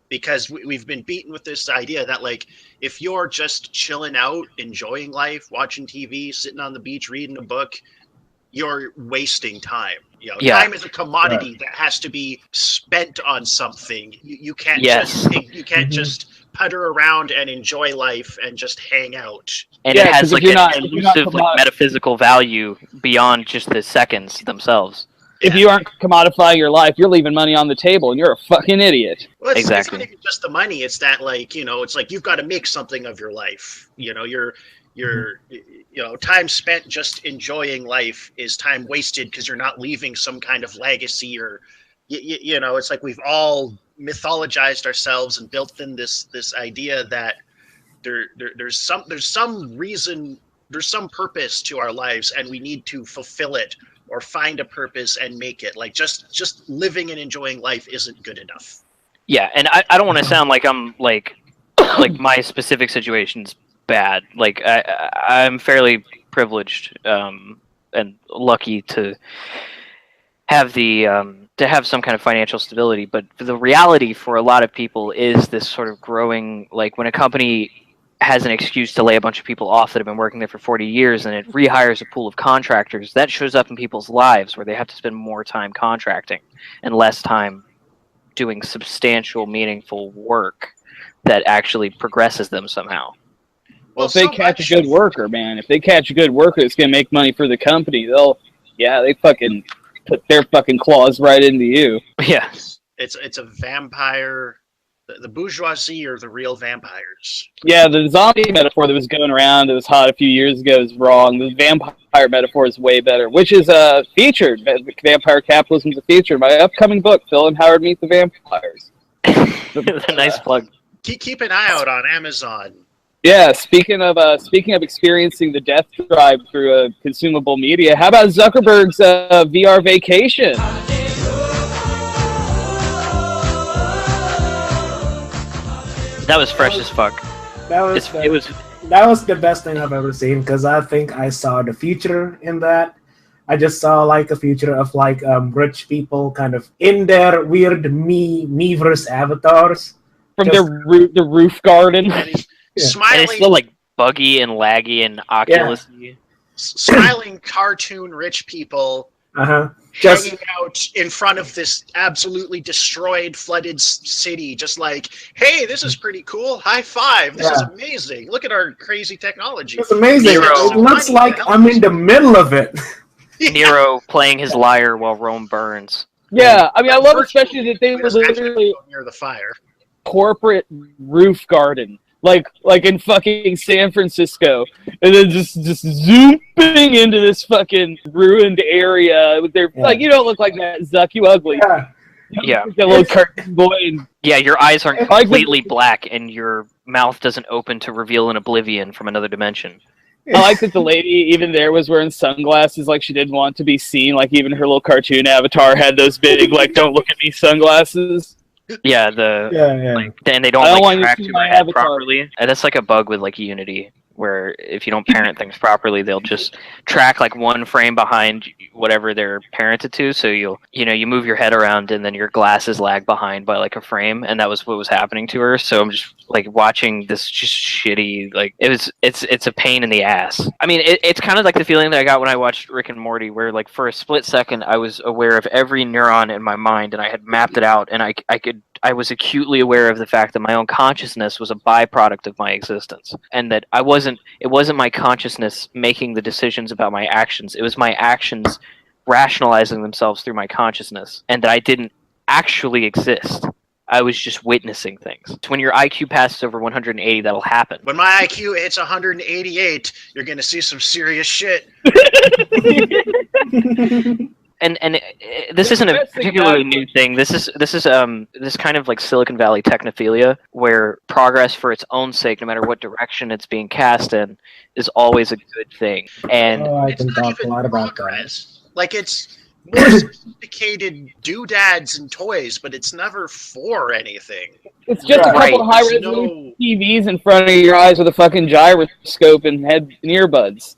Because we've been beaten with this idea that, like, if you're just chilling out, enjoying life, watching TV, sitting on the beach, reading a book, you're wasting time. You know, time is a commodity that has to be spent on something. You can't just putter around and enjoy life and just hang out. And it has like an elusive, like, metaphysical value beyond just the seconds themselves. If you aren't commodifying your life, you're leaving money on the table, and you're a fucking idiot. Well, it's exactly. not even just the money. It's that, like, you know, it's like you've got to make something of your life. You know, time spent just enjoying life is time wasted because you're not leaving some kind of legacy, or you know, it's like we've all mythologized ourselves and built in this idea that there's some reason, there's some purpose to our lives, and we need to fulfill it or find a purpose and make it. Like just living and enjoying life isn't good enough. Yeah, and I don't want to sound like I'm like my specific situation's bad. Like I'm fairly privileged and lucky to have have some kind of financial stability. But the reality for a lot of people is this sort of growing, like when a company has an excuse to lay a bunch of people off that have been working there for 40 years and it rehires a pool of contractors, that shows up in people's lives where they have to spend more time contracting and less time doing substantial, meaningful work that actually progresses them somehow. Well, if they catch a good worker, man, if they catch a good worker that's going to make money for the company, they fucking put their fucking claws right into you. Yeah. It's a vampire. The bourgeoisie are the real vampires. Yeah, the zombie metaphor that was going around that was hot a few years ago is wrong. The vampire metaphor is way better, which is featured. Vampire Capitalism is a feature in my upcoming book, Phil and Howard Meet the Vampires. A nice plug. Keep an eye out on Amazon. Yeah, speaking of experiencing the death drive through consumable media, how about Zuckerberg's VR vacation? That was fresh as fuck. That was the best thing I've ever seen, because I think I saw the future in that. I just saw like a future of like rich people kind of in their weird Miiverse avatars from the roof garden. Smiling, and it's still like buggy and laggy and Oculus-y. Smiling cartoon rich people. Hanging out in front of this absolutely destroyed, flooded city, just like, hey, this is pretty cool. High five. This is amazing. Look at our crazy technology. It's amazing. It looks like I'm in the middle of it. Nero playing his lyre while Rome burns. Yeah, I mean, I love especially that they were literally near the fire. Corporate roof garden. Like in fucking San Francisco, and then just zooming into this fucking ruined area with their like, you don't look like that, Zuck, you ugly. Yeah. That little cartoon boy. And, yeah, your eyes aren't completely black, and your mouth doesn't open to reveal an oblivion from another dimension. I like that the lady even there was wearing sunglasses, like she didn't want to be seen. Like even her little cartoon avatar had those big, like, don't look at me sunglasses. Yeah, like, and they don't like track to her head properly. And that's like a bug with like Unity, where if you don't parent things properly, they'll just track like one frame behind whatever they're parented to. So you move your head around and then your glasses lag behind by like a frame, and that was what was happening to her. So I'm just like watching this just shitty, like it's a pain in the ass. I mean, it's kind of like the feeling that I got when I watched Rick and Morty, where like for a split second I was aware of every neuron in my mind and I had mapped it out, and I was acutely aware of the fact that my own consciousness was a byproduct of my existence, and that it wasn't my consciousness making the decisions about my actions. It was my actions rationalizing themselves through my consciousness, and that I didn't actually exist. I was just witnessing things. When your IQ passes over 180, that'll happen. When my IQ hits 188, you're going to see some serious shit. And this isn't a particularly new thing. This is this kind of like Silicon Valley technophilia, where progress for its own sake, no matter what direction it's being cast in, is always a good thing. And I can talk a lot about that. Like, it's more sophisticated doodads and toys, but it's never for anything. It's just a couple of high-resolution TVs in front of your eyes with a fucking gyroscope and head and earbuds.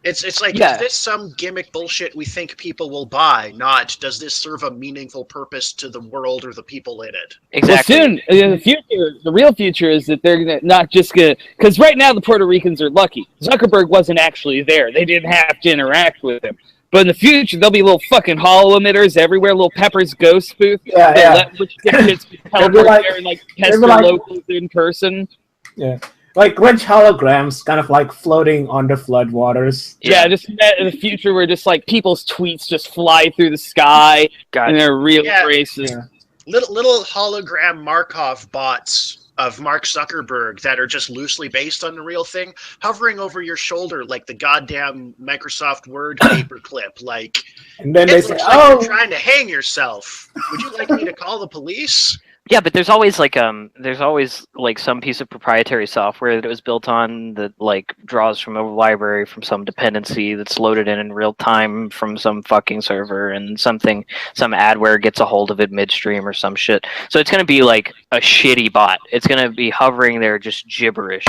It's like, is this some gimmick bullshit we think people will buy, not does this serve a meaningful purpose to the world or the people in it? Exactly. Well, soon, the real future is that they're not just going to... Because right now the Puerto Ricans are lucky. Zuckerberg wasn't actually there. They didn't have to interact with him. But in the future, there'll be little fucking hollow emitters everywhere, little Pepper's Ghost booth. Which kids teleport there and like test their locals in person. Yeah. Like rich holograms kind of like floating on the floodwaters. Yeah, just in the future where just like people's tweets just fly through the sky and they're real racist. Yeah. Little hologram Markov bots of Mark Zuckerberg that are just loosely based on the real thing, hovering over your shoulder like the goddamn Microsoft Word paperclip. Like, and then they say, you're trying to hang yourself. Would you like me to call the police? Yeah, but there's always like some piece of proprietary software that it was built on that like draws from a library from some dependency that's loaded in real time from some fucking server, and some adware gets a hold of it midstream or some shit. So it's gonna be like a shitty bot. It's gonna be hovering there just gibberish,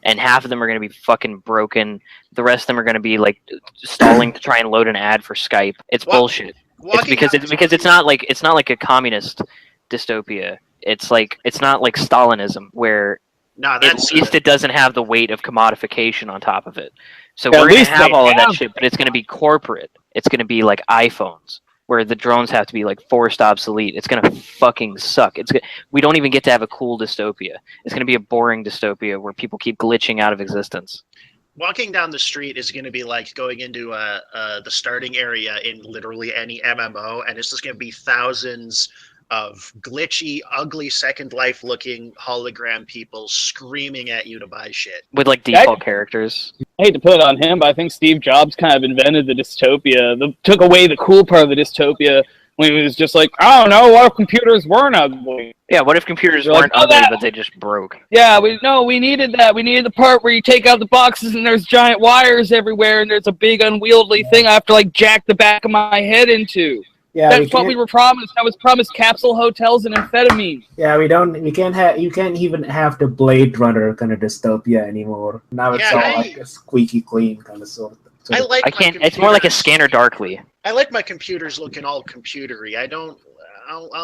and half of them are gonna be fucking broken. The rest of them are gonna be like stalling to try and load an ad for Skype. It's bullshit. It's because it's not like a communist dystopia. It's not like Stalinism, where at least it doesn't have the weight of commodification on top of it. So we're going to have all of that shit, but it's going to be corporate. It's going to be like iPhones, where the drones have to be like forced obsolete. It's going to fucking suck. We don't even get to have a cool dystopia. It's going to be a boring dystopia where people keep glitching out of existence. Walking down the street is going to be like going into the starting area in literally any MMO, and it's just going to be thousands of glitchy, ugly Second Life looking hologram people screaming at you to buy shit. With like default characters. I hate to put it on him, but I think Steve Jobs kind of invented the dystopia. Took away the cool part of the dystopia when he was just like, I don't know, what if computers weren't ugly? Yeah, what if computers weren't ugly, but they just broke? Yeah, we needed that. We needed the part where you take out the boxes and there's giant wires everywhere and there's a big unwieldy thing I have to like jack the back of my head into. Yeah, that's what we were promised. I was promised capsule hotels and amphetamine. Yeah, you can't even have the Blade Runner kind of dystopia anymore. Now it's all like a squeaky clean kind of sort of. It's more like a Scanner Darkly. I like my computers looking all computery. I don't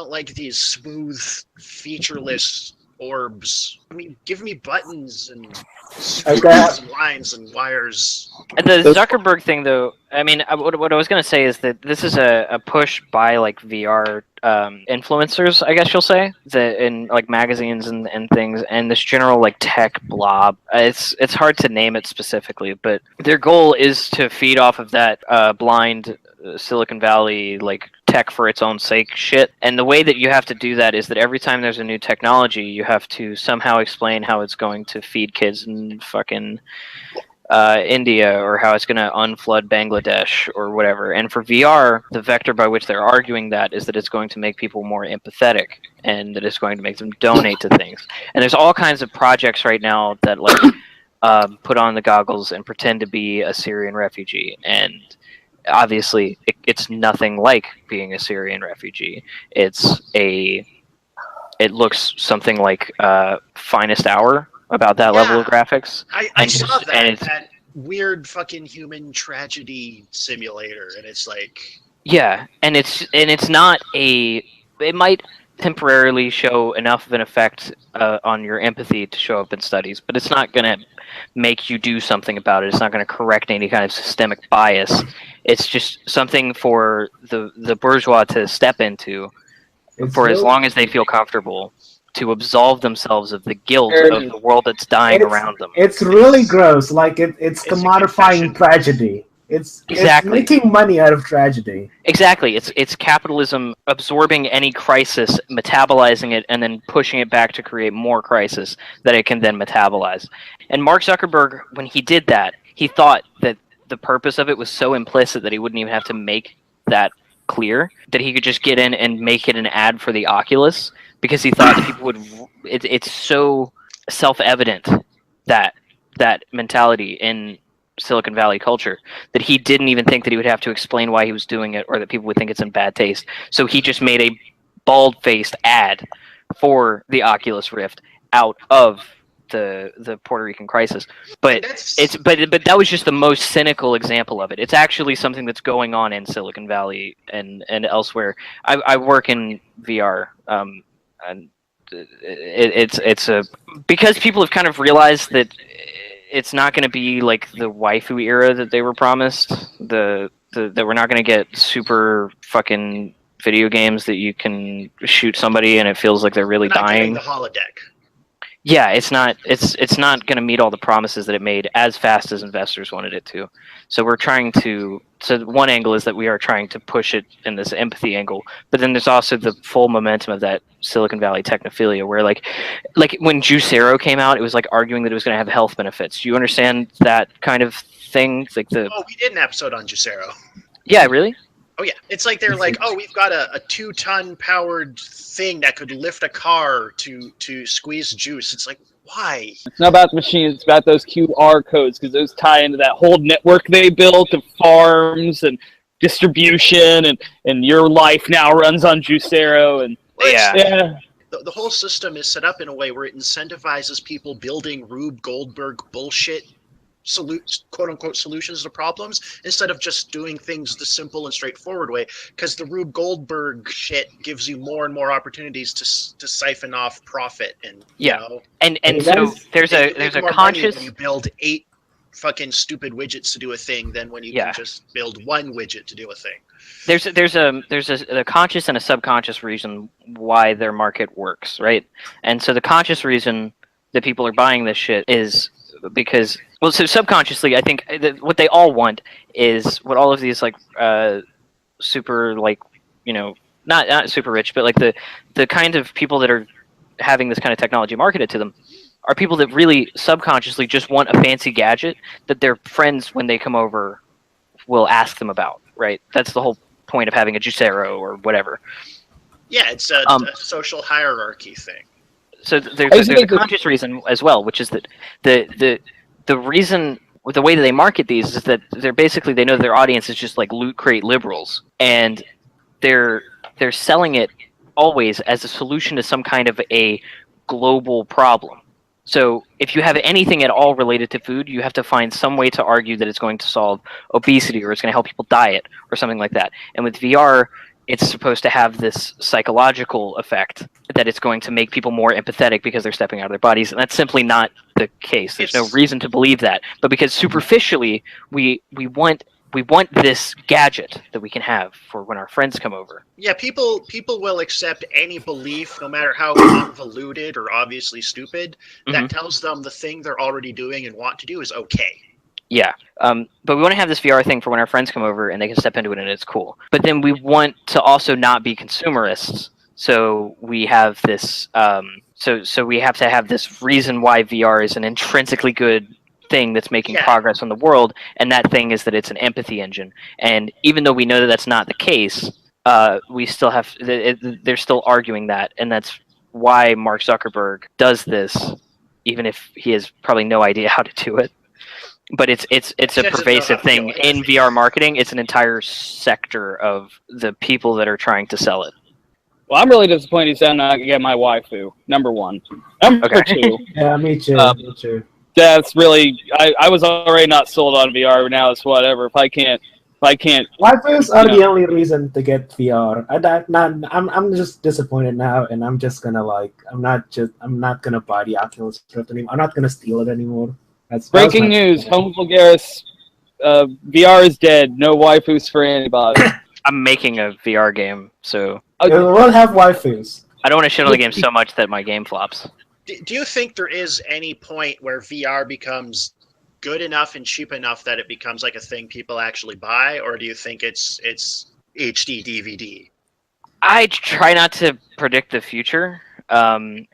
like these smooth, featureless orbs. I mean, give me buttons and screws and lines and wires. And the Zuckerberg thing, though, I mean, what I was going to say is that this is a push by, like, VR influencers, I guess you'll say, in, like, magazines and things, and this general, like, tech blob. It's hard to name it specifically, but their goal is to feed off of that blind Silicon Valley, like, tech for its own sake shit. And the way that you have to do that is that every time there's a new technology, you have to somehow explain how it's going to feed kids in fucking India, or how it's going to unflood Bangladesh or whatever. And for VR, the vector by which they're arguing that is that it's going to make people more empathetic, and that it's going to make them donate to things. And there's all kinds of projects right now that like put on the goggles and pretend to be a Syrian refugee, and obviously it's nothing like being a Syrian refugee. It looks something like Finest Hour, about that level of graphics. I saw that weird fucking human tragedy simulator, and it's like... Yeah, and it's not a... It might temporarily show enough of an effect on your empathy to show up in studies, but it's not going to make you do something about it. It's not going to correct any kind of systemic bias. It's just something for the bourgeois to step into for as long as they feel comfortable, to absolve themselves of the guilt of the world that's dying around them. It's really gross. Like it's commodifying tragedy. It's making money out of tragedy. Exactly. It's capitalism absorbing any crisis, metabolizing it, and then pushing it back to create more crisis that it can then metabolize. And Mark Zuckerberg, when he did that, he thought that the purpose of it was so implicit that he wouldn't even have to make that clear, that he could just get in and make it an ad for the Oculus, because he thought that people would... It's so self-evident that mentality in Silicon Valley culture that he didn't even think that he would have to explain why he was doing it, or that people would think it's in bad taste. So he just made a bald-faced ad for the Oculus Rift out of the Puerto Rican crisis. But but that was just the most cynical example of it. It's actually something that's going on in Silicon Valley and elsewhere. I work in VR, and it's a... because people have kind of realized that it's not going to be like the waifu era that they were promised. That we're not going to get super fucking video games that you can shoot somebody and it feels like they're really dying. The holodeck. Yeah, it's not going to meet all the promises that it made as fast as investors wanted it to. So we're trying to... So one angle is that we are trying to push it in this empathy angle, but then there's also the full momentum of that Silicon Valley technophilia, where like when Juicero came out, it was like arguing that it was going to have health benefits. Do you understand that kind of thing? It's like we did an episode on Juicero. Yeah, really? Oh yeah, it's like they're like, we've got a 2-ton powered thing that could lift a car to squeeze juice. It's like, why? It's not about the machines, it's about those QR codes, because those tie into that whole network they built of farms and distribution, and your life now runs on Juicero. And yeah. The whole system is set up in a way where it incentivizes people building Rube Goldberg bullshit quote-unquote solutions to problems, instead of just doing things the simple and straightforward way, because the Rube Goldberg shit gives you more and more opportunities to siphon off profit. And yeah, and so there's a conscious... when you build 8 fucking stupid widgets to do a thing than when you can just build 1 widget to do a thing. There's a conscious and a subconscious reason why their market works, right? And so the conscious reason that people are buying this shit is because... Well, so subconsciously, I think what they all want is what all of these like super, like, you know, not super rich, but like the kind of people that are having this kind of technology marketed to them are people that really subconsciously just want a fancy gadget that their friends, when they come over, will ask them about, right? That's the whole point of having a Juicero or whatever. Yeah, it's a social hierarchy thing. So there's a conscious reason as well, which is that the reason, the way that they market these is that they know their audience is just like loot crate liberals, and they're selling it always as a solution to some kind of a global problem. So if you have anything at all related to food, you have to find some way to argue that it's going to solve obesity, or it's going to help people diet, or something like that. And with VR, it's supposed to have this psychological effect that it's going to make people more empathetic because they're stepping out of their bodies, and that's simply not the case. There's no reason to believe that. But because superficially we want this gadget that we can have for when our friends come over. Yeah, people will accept any belief, no matter how convoluted or obviously stupid, that tells them the thing they're already doing and want to do is okay. Yeah, but we want to have this VR thing for when our friends come over and they can step into it and it's cool. But then we want to also not be consumerists, so we have this. So we have to have this reason why VR is an intrinsically good thing that's making progress on the world, and that thing is that it's an empathy engine. And even though we know that that's not the case, we still have. They're still arguing that, and that's why Mark Zuckerberg does this, even if he has probably no idea how to do it. But it's a pervasive thing in VR marketing. It's an entire sector of the people that are trying to sell it. Well, I'm really disappointed I'm not gonna get my waifu. Number one. Number two. Yeah, me too. Me too. That's really. I was already not sold on VR. Now it's whatever. If I can't. Waifus are the only reason to get VR. I'm just disappointed now, and I'm just gonna I'm not gonna buy the Oculus Rift anymore. I'm not gonna steal it anymore. Breaking news: Homo Vulgaris, VR is dead. No waifus for anybody. I'm making a VR game, so We'll have waifus. I don't want to shit on the game so much that my game flops. Do you think there is any point where VR becomes good enough and cheap enough that it becomes like a thing people actually buy, or do you think it's HD DVD? I try not to predict the future.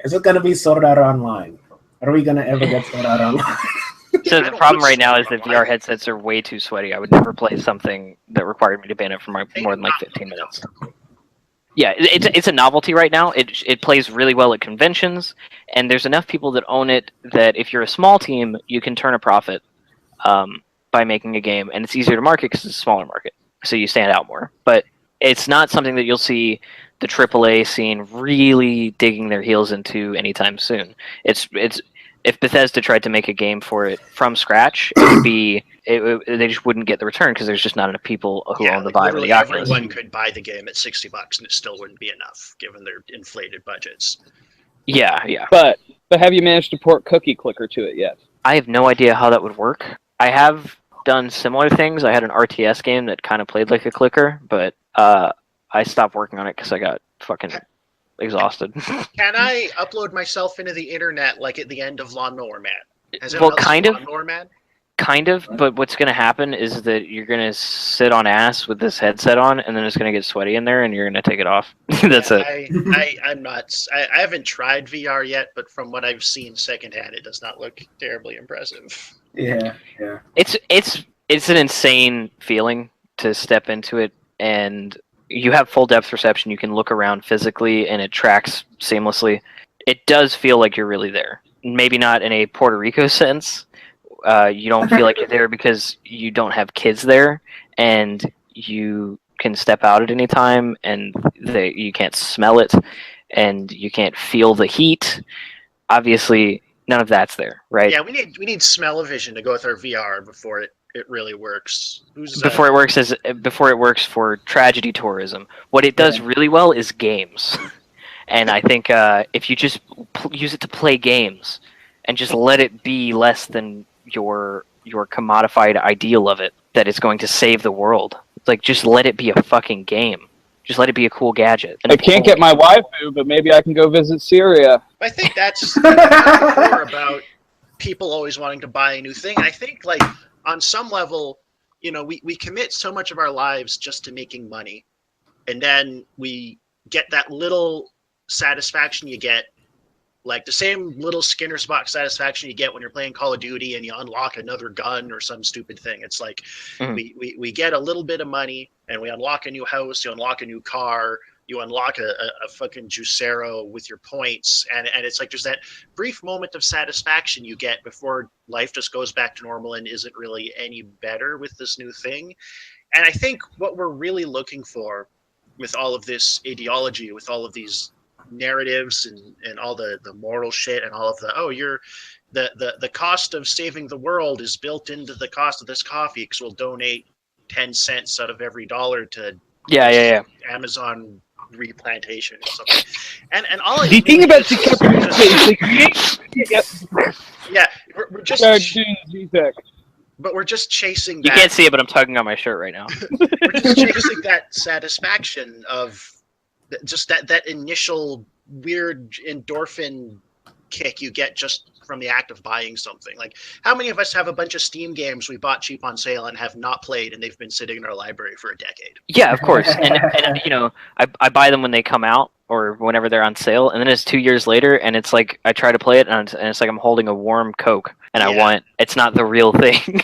Is it gonna be Sword Art Online? Are we gonna ever get Sword Art Online? So the problem right now is that VR headsets are way too sweaty. I would never play something that required me to ban it for more than like 15 minutes. Yeah, it's a novelty right now. It plays really well at conventions, and there's enough people that own it that if you're a small team, you can turn a profit by making a game, and it's easier to market because it's a smaller market, so you stand out more. But it's not something that you'll see the AAA scene really digging their heels into anytime soon. It's if Bethesda tried to make a game for it from scratch, it would be they just wouldn't get the return because there's just not enough people who own the Vive or the Oculus. Everyone could buy the game at $60 and it still wouldn't be enough given their inflated budgets. Yeah. But have you managed to port Cookie Clicker to it yet? I have no idea how that would work. I have done similar things. I had an RTS game that kind of played like a clicker, but I stopped working on it because I got fucking exhausted. Can I upload myself into the internet like at the end of Lawnmower Man? Well, kind of. Lawnmower Man? Kind of, but what's going to happen is that you're going to sit on ass with this headset on, and then it's going to get sweaty in there, and you're going to take it off. That's it. I'm not. I haven't tried VR yet, but from what I've seen secondhand, it does not look terribly impressive. Yeah. It's an insane feeling to step into it, and you have full depth perception. You can look around physically, and it tracks seamlessly. It does feel like you're really there. Maybe not in a Puerto Rico sense. You don't feel like you're there because you don't have kids there, and you can step out at any time, and you can't smell it, and you can't feel the heat. Obviously, none of that's there, right? Yeah, we need smell-o-vision to go with our VR before it really works. Before it works for tragedy tourism. What it does really well is games, and I think if you just use it to play games and just let it be less than your commodified ideal of it, that it's going to save the world. It's like, just let it be a fucking game. Just let it be a cool gadget. I can't get my waifu, but maybe I can go visit Syria. I think that's more about people always wanting to buy a new thing. I think, like, on some level, you know, we commit so much of our lives just to making money, and then we get that little satisfaction you get, like the same little Skinner's box satisfaction you get when you're playing Call of Duty and you unlock another gun or some stupid thing. It's like we get a little bit of money and we unlock a new house, you unlock a new car, you unlock a fucking Juicero with your points, and it's like there's that brief moment of satisfaction you get before life just goes back to normal and isn't really any better with this new thing. And I think what we're really looking for with all of this ideology, with all of these narratives and all the moral shit and all of the cost of saving the world is built into the cost of this coffee because we'll donate 10 cents out of every dollar to Amazon replantation or something. And all the thing about the we're just but we're just chasing that. You can't see it, but I'm tugging on my shirt right now. We're just chasing that satisfaction of just that initial weird endorphin kick you get just from the act of buying something. Like, how many of us have a bunch of Steam games we bought cheap on sale and have not played, and they've been sitting in our library for a decade? Yeah, of course. And you know, I buy them when they come out or whenever they're on sale, and then it's 2 years later, and it's like I try to play it, and it's like I'm holding a warm Coke, and it's not the real thing.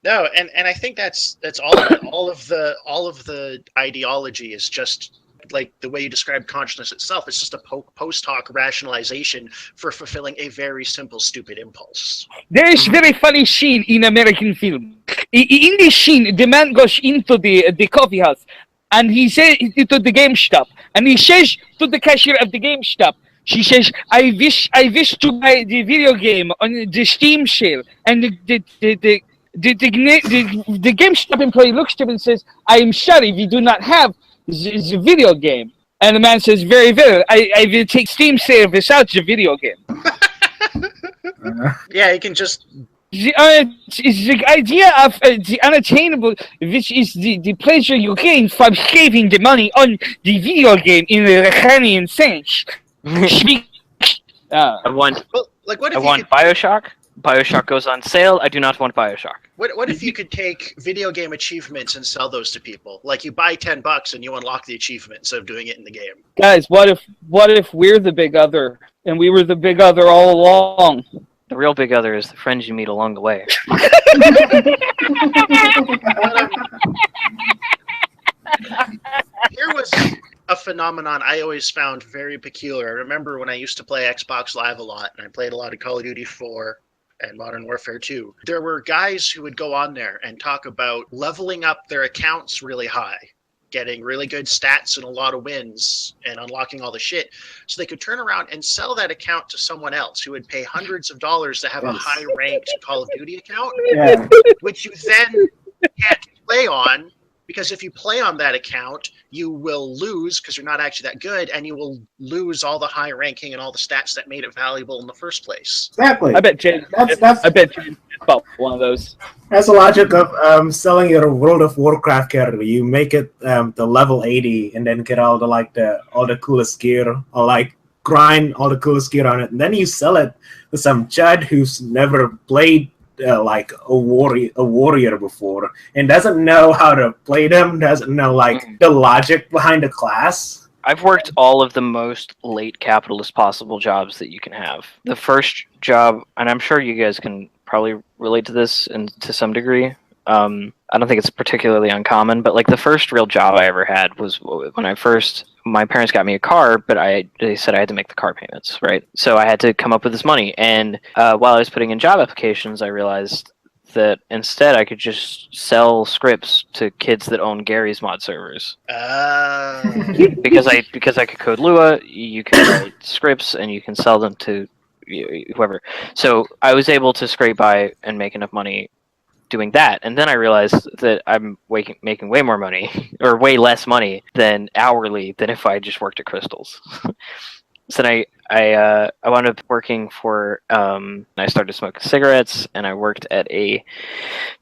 No, and I think that's all of the ideology is just like the way you describe consciousness itself. It's just a post hoc rationalization for fulfilling a very simple, stupid impulse. There is very funny scene in American film. In this scene, the man goes into the coffee house, and he said to the GameStop, and he says to the cashier of the GameStop, she says, I wish to buy the video game on the Steam sale, and the GameStop employee looks to him and says, I am sorry, we do not have the video game. And the man says, very well, I will take Steam sale without the video game. Yeah, you can just... The idea of the unattainable, which is the pleasure you gain from saving the money on the video game in the Lacanian sense. I want Well, like, what if I you want could, Bioshock. Bioshock goes on sale. I do not want Bioshock. what if you could take video game achievements and sell those to people? Like, you buy $10 and you unlock the achievement instead of doing it in the game. Guys, what if we're the big other, and we were the big other all along? The real big other is the friends you meet along the way. Here was a phenomenon I always found very peculiar. I remember when I used to play Xbox Live a lot, and I played a lot of Call of Duty 4 and Modern Warfare 2. There were guys who would go on there and talk about leveling up their accounts really high, getting really good stats and a lot of wins, and unlocking all the shit, so they could turn around and sell that account to someone else who would pay hundreds of dollars to have a high-ranked Call of Duty account, which you then can't play on, because if you play on that account, you will lose because you're not actually that good, and you will lose all the high ranking and all the stats that made it valuable in the first place. Exactly. I bet James bought one of those. That's the logic of selling your World of Warcraft character. You make it the level 80, and then get all the coolest gear, or like grind all the coolest gear on it, and then you sell it to some chud who's never played like a warrior before, and doesn't know how to play them, doesn't know like the logic behind the class. I've worked all of the most late capitalist possible jobs that you can have. The first job, and I'm sure you guys can probably relate to this and to some degree. I don't think it's particularly uncommon, but like the first real job I ever had was when my parents got me a car, but they said I had to make the car payments, right? So I had to come up with this money, and while I was putting in job applications, I realized that instead I could just sell scripts to kids that own Gary's mod servers. Because I could code Lua, you can write scripts and you can sell them to whoever. So I was able to scrape by and make enough money doing that, and then I realized that I'm making way more money, or way less money than hourly than if I just worked at Crystals. So then I wound up working for I started smoking cigarettes, and I worked at a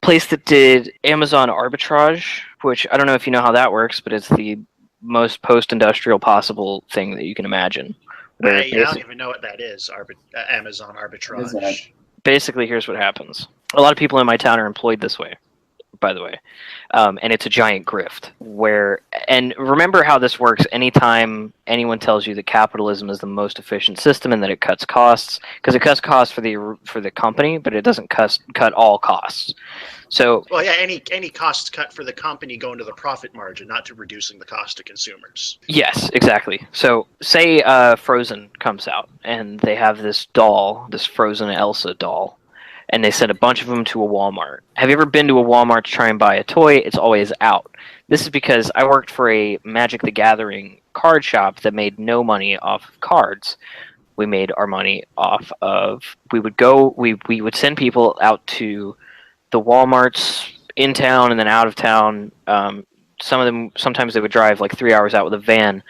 place that did Amazon arbitrage, which I don't know if you know how that works, but it's the most post-industrial possible thing that you can imagine. I don't even know what that is. Amazon arbitrage. Basically, here's what happens. A lot of people in my town are employed this way, by the way. And it's a giant grift. And remember how this works anytime anyone tells you that capitalism is the most efficient system and that it cuts costs, because it cuts costs for the company, but it doesn't cut all costs. So, well, yeah, any costs cut for the company go into the profit margin, not to reducing the cost to consumers. Yes, exactly. So say Frozen comes out, and they have this doll, this Frozen Elsa doll, and they send a bunch of them to a Walmart. Have you ever been to a Walmart to try and buy a toy? It's always out. This is because I worked for a Magic the Gathering card shop that made no money off of cards. We made our money off of... We would send people out to the Walmarts in town and then out of town. Some of them, sometimes they would drive like 3 hours out with a van,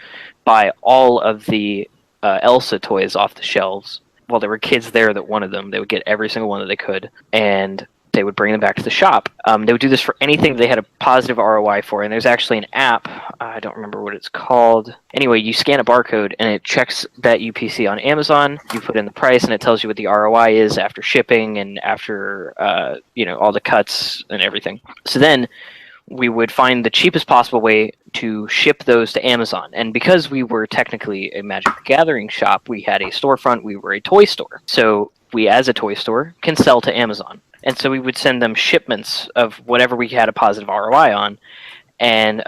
buy all of the Elsa toys off the shelves. While there were kids there that wanted them, they would get every single one that they could, and they would bring them back to the shop. They would do this for anything they had a positive ROI for, and there's actually an app. I don't remember what it's called. Anyway, you scan a barcode, and it checks that UPC on Amazon. You put in the price, and it tells you what the ROI is after shipping and after all the cuts and everything. So then we would find the cheapest possible way to ship those to Amazon. And because we were technically a Magic the Gathering shop, we had a storefront, we were a toy store. So we, as a toy store, can sell to Amazon. And so we would send them shipments of whatever we had a positive ROI on. And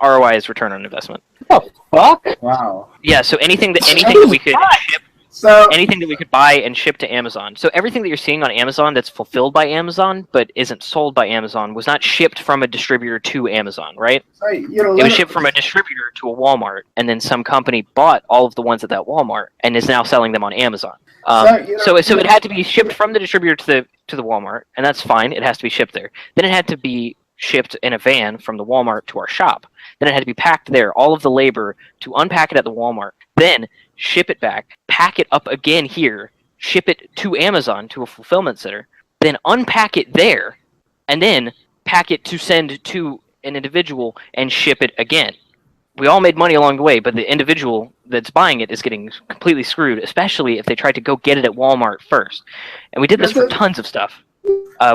ROI is return on investment. Oh, fuck? Wow. Yeah, so anything that we could ship anything that we could buy and ship to Amazon. So everything that you're seeing on Amazon that's fulfilled by Amazon but isn't sold by Amazon was not shipped from a distributor to Amazon, right? It was shipped from a distributor to a Walmart, and then some company bought all of the ones at that Walmart and is now selling them on Amazon. So it had to be shipped from the distributor to the Walmart, and that's fine. It has to be shipped there. Then it had to be shipped in a van from the Walmart to our shop. Then it had to be packed there, all of the labor to unpack it at the Walmart, then ship it back, pack it up again here, ship it to Amazon, to a fulfillment center, then unpack it there, and then pack it to send to an individual and ship it again. We all made money along the way, but the individual that's buying it is getting completely screwed, especially if they tried to go get it at Walmart first. And we did this for tons of stuff.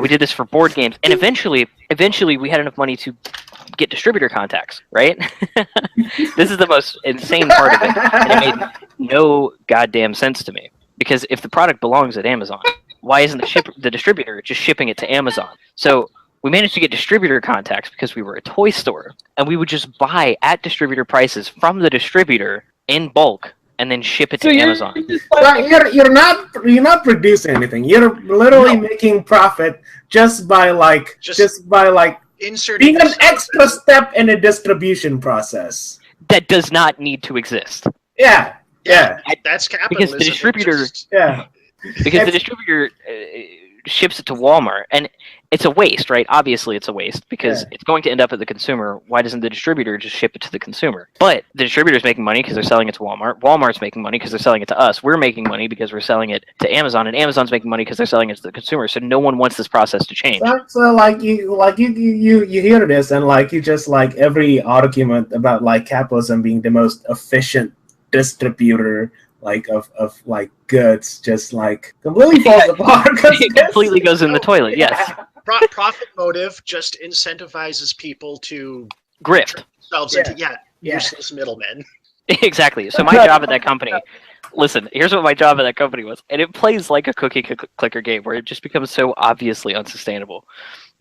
We did this for board games, and eventually we had enough money to get distributor contacts, right? This is the most insane part of it, and it made no goddamn sense to me. Because if the product belongs at Amazon, why isn't the distributor just shipping it to Amazon? So we managed to get distributor contacts because we were a toy store, and we would just buy at distributor prices from the distributor in bulk and then ship it to Amazon. You're not producing anything. You're literally making profit just by inserting being an extra step in a distribution process that does not need to exist. Yeah. That's capitalism. Because the distributor, the distributor ships it to Walmart, and it's a waste, right? Obviously, it's a waste because it's going to end up at the consumer. Why doesn't the distributor just ship it to the consumer? But the distributor's making money because they're selling it to Walmart. Walmart's making money because they're selling it to us. We're making money because we're selling it to Amazon, and Amazon's making money because they're selling it to the consumer. So no one wants this process to change. So you hear this, and you just every argument about capitalism being the most efficient distributor of goods just completely falls apart. It completely goes in the toilet. Yes. Profit motive just incentivizes people to grift themselves into useless middlemen. Exactly. So my job at that company. Listen, here's what my job at that company was, and it plays like a cookie clicker game where it just becomes so obviously unsustainable.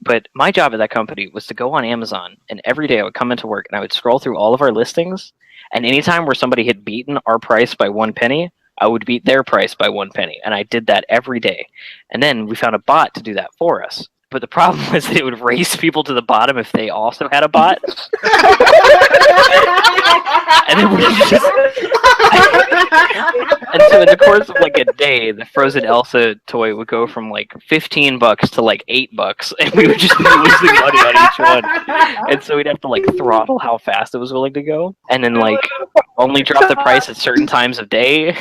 But my job at that company was to go on Amazon, and every day I would come into work and I would scroll through all of our listings, and anytime where somebody had beaten our price by 1 penny, I would beat their price by 1 penny, and I did that every day. And then we found a bot to do that for us. But the problem was that it would race people to the bottom if they also had a bot. And then and so in the course of a day, the Frozen Elsa toy would go from $15 to $8, and we would just be losing money on each one. And so we'd have to throttle how fast it was willing to go, and then only drop the price at certain times of day.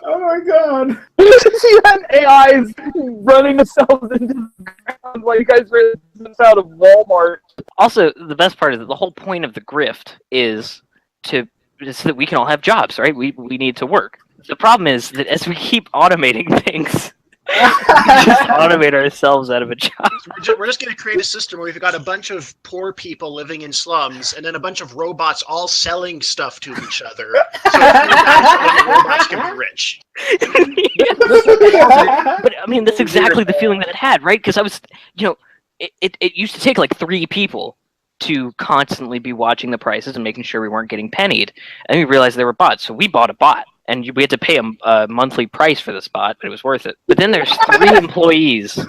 Oh my god! See that AI's running themselves into the ground while you guys were out of Walmart. Also, the best part is that the whole point of the grift is so that we can all have jobs, right? We need to work. The problem is that as we keep automating things, we just automate ourselves out of a job. We're just going to create a system where we've got a bunch of poor people living in slums, and then a bunch of robots all selling stuff to each other. So the robots can be rich. But I mean, that's exactly the feeling that it had, right? Because I was, it used to take 3 people to constantly be watching the prices and making sure we weren't getting pennied. And we realized there were bots, so we bought a bot. And we had to pay a monthly price for this bot, but it was worth it. But then there's 3 employees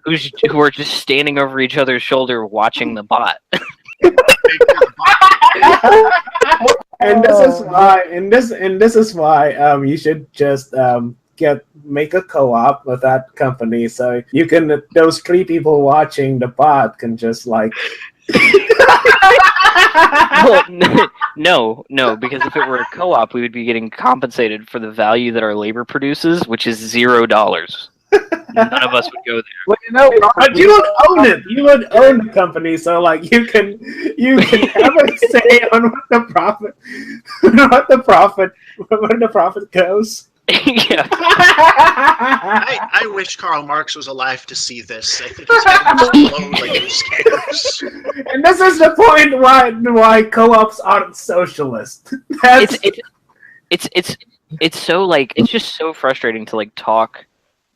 who are just standing over each other's shoulder watching the bot. And this is why you should just make a co-op with that company, so you can those 3 people watching the bot can just Well, no, because if it were a co-op, we would be getting compensated for the value that our labor produces, which is $0. None of us would go there. Well, but you would own it. You would own the company, so you can have a say on where the profit goes. Yeah. I wish Karl Marx was alive to see this. I think he's going to blow like his scares. And this is the point why co-ops aren't socialist. It's so it's just so frustrating to talk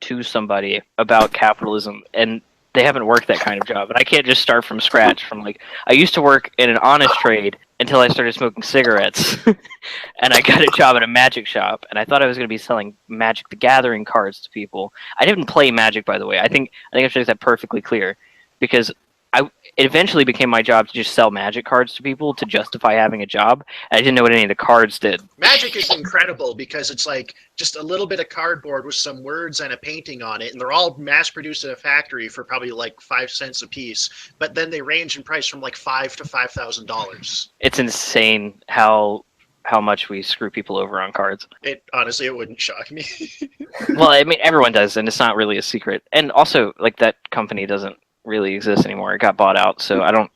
to somebody about capitalism and they haven't worked that kind of job, and I can't just start from scratch. From like, I used to work in an honest trade until I started smoking cigarettes, and I got a job at a magic shop, and I thought I was going to be selling Magic the Gathering cards to people. I didn't play Magic, by the way. I think I should make that perfectly clear, because it eventually became my job to just sell Magic cards to people to justify having a job. I didn't know what any of the cards did. Magic is incredible because it's like just a little bit of cardboard with some words and a painting on it, and they're all mass-produced at a factory for probably like 5 cents a piece. But then they range in price from like $5,000 to $5,000. It's insane how much we screw people over on cards. Honestly, it wouldn't shock me. Well, I mean, everyone does, and it's not really a secret. And also, like, that company doesn't really exist anymore. It got bought out, so I don't,